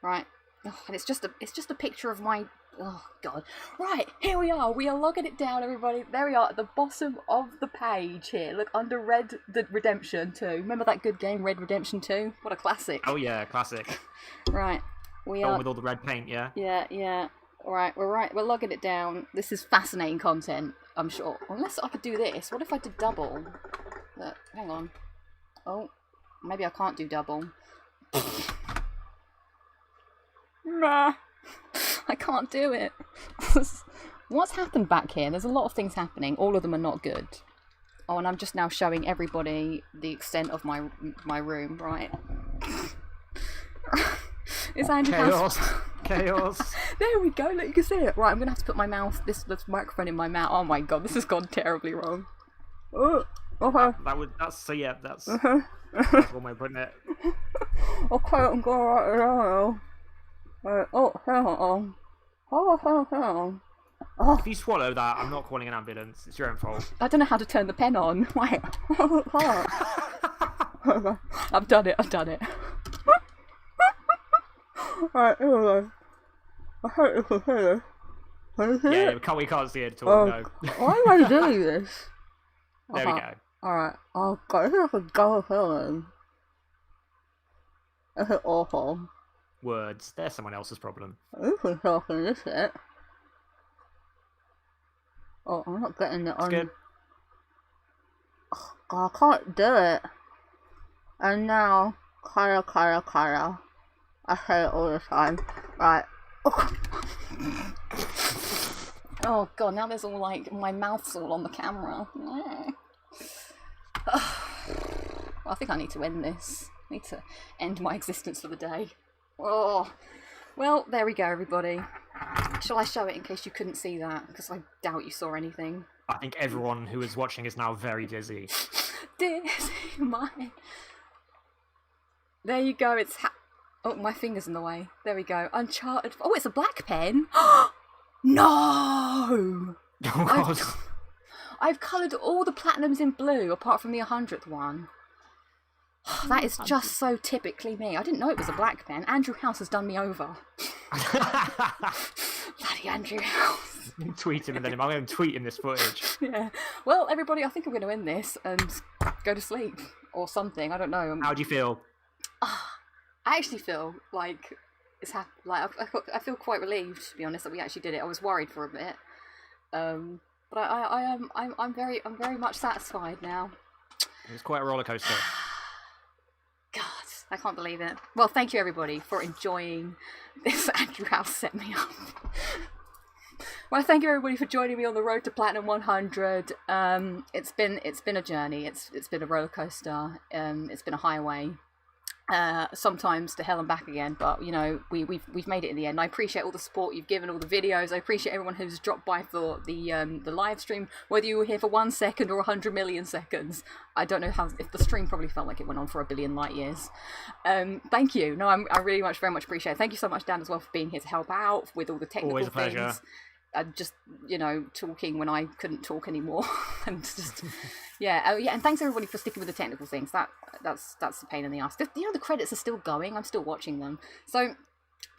Right. Oh, and it's just a picture of my... Oh, God. Right, here we are. We are logging it down, everybody. There we are at the bottom of the page here. Look, under Red Dead Redemption 2. Remember that good game, Red Redemption 2? What a classic.
Oh, yeah, classic.
Right. We are...
with all the red paint, yeah?
Yeah. Alright, we're logging it down. This is fascinating content, I'm sure. Unless I could do this. What if I did double? Look, hang on. Oh, maybe I can't do double. Nah. I can't do it. What's happened back here? There's a lot of things happening. All of them are not good. Oh, and I'm just now showing everybody the extent of my room, right? It's Andrew
Chaos.
There we go. Look, you can see it. Right, I'm gonna have to put my mouth, this microphone in my mouth. Oh my god, this has gone terribly wrong. Oh, okay.
That's that's one way of putting it.
Okay, I'm going right now.
If you swallow that, I'm not calling an ambulance. It's your own fault.
I don't know how to turn the pen on. Wait. I've done it. Alright, here we go. I hope you can hear this. Can you see
Yeah,
it?
we can't see it at all, no.
Why am I doing this?
There we go.
Alright. Oh god, this is a go feeling. This is awful.
Words. They're someone else's problem.
You can talk in this shit. Oh, I'm not getting it on.
Good.
Oh, god, I can't do it. And now, Kara. I say it all the time. Right. Oh god, now there's all like, my mouth's all on the camera. I think I need to end this. I need to end my existence for the day. Oh, well, there we go, everybody. Shall I show it in case you couldn't see that? Because I doubt you saw anything.
I think everyone who is watching is now very dizzy.
Dizzy mind. There you go, it's oh, my finger's in the way. There we go. Uncharted. Oh, it's a black pen. No!
Oh god.
I've coloured all the platinums in blue apart from the 100th one. That is just so typically me. I didn't know it was a black pen. Andrew House has done me over. Bloody Andrew House.
Tweet him and then I'm going to tweet him this footage.
Yeah. Well, everybody, I think I'm going to end this and go to sleep or something. I don't know.
How do you feel?
I actually feel like it's I feel quite relieved, to be honest, that we actually did it. I was worried for a bit, but I'm very much satisfied now.
It was quite a roller coaster.
God, I can't believe it. Well, thank you everybody for enjoying this. Andrew House set me up. Well, thank you everybody for joining me on the road to Platinum 100. It's been a journey. It's been a roller coaster. It's been a highway. Sometimes to hell and back again, but you know we've made it in the end. I appreciate all the support you've given, all the videos. I appreciate everyone who's dropped by for the live stream, whether you were here for 1 second or 100 million seconds. I don't know if the stream probably felt like it went on for a billion light years. Thank you. No, I really very much appreciate it. Thank you so much, Dan, as well, for being here to help out with all the technical
Always a
things.
pleasure.
Just talking when I couldn't talk anymore, and just yeah, and thanks everybody for sticking with the technical things. That's a pain in the ass. The credits are still going. I'm still watching them, so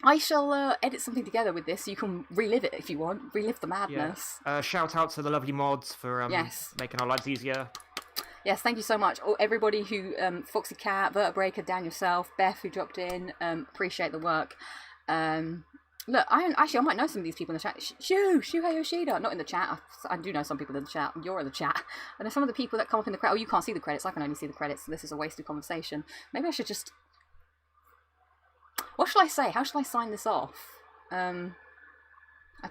I shall edit something together with this. So you can relive it if you want, relive the madness.
Yeah. Shout out to the lovely mods for
Yes.
making our lives easier.
Yes, thank you so much. Everybody who Foxy Cat, Vertebreaker, Dan yourself, Beth who dropped in. Appreciate the work. Look, I might know some of these people in the chat. Shuhei Yoshida, not in the chat. I do know some people in the chat. You're in the chat. And there's some of the people that come up in the credits. Oh, you can't see the credits. I can only see the credits. So this is a wasted conversation. Maybe I should just... What shall I say? How shall I sign this off? I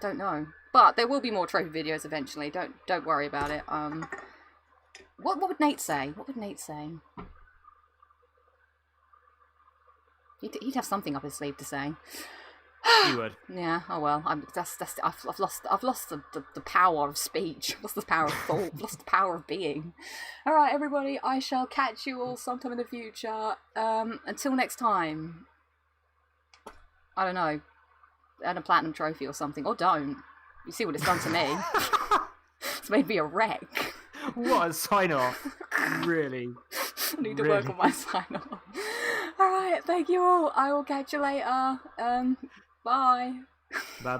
don't know. But there will be more trophy videos eventually. Don't worry about it. What would Nate say? What would Nate say? He'd have something up his sleeve to say.
You would.
Yeah. Oh well. I've lost the power of speech. I've lost the power of thought. I've lost the power of being. All right, everybody. I shall catch you all sometime in the future. Until next time. I don't know. Earn a platinum trophy or something, or don't. You see what it's done to me. It's made me a wreck.
What a sign off. Really.
I need to work on my sign off. All right. Thank you all. I will catch you later. Bye.
Bye bye.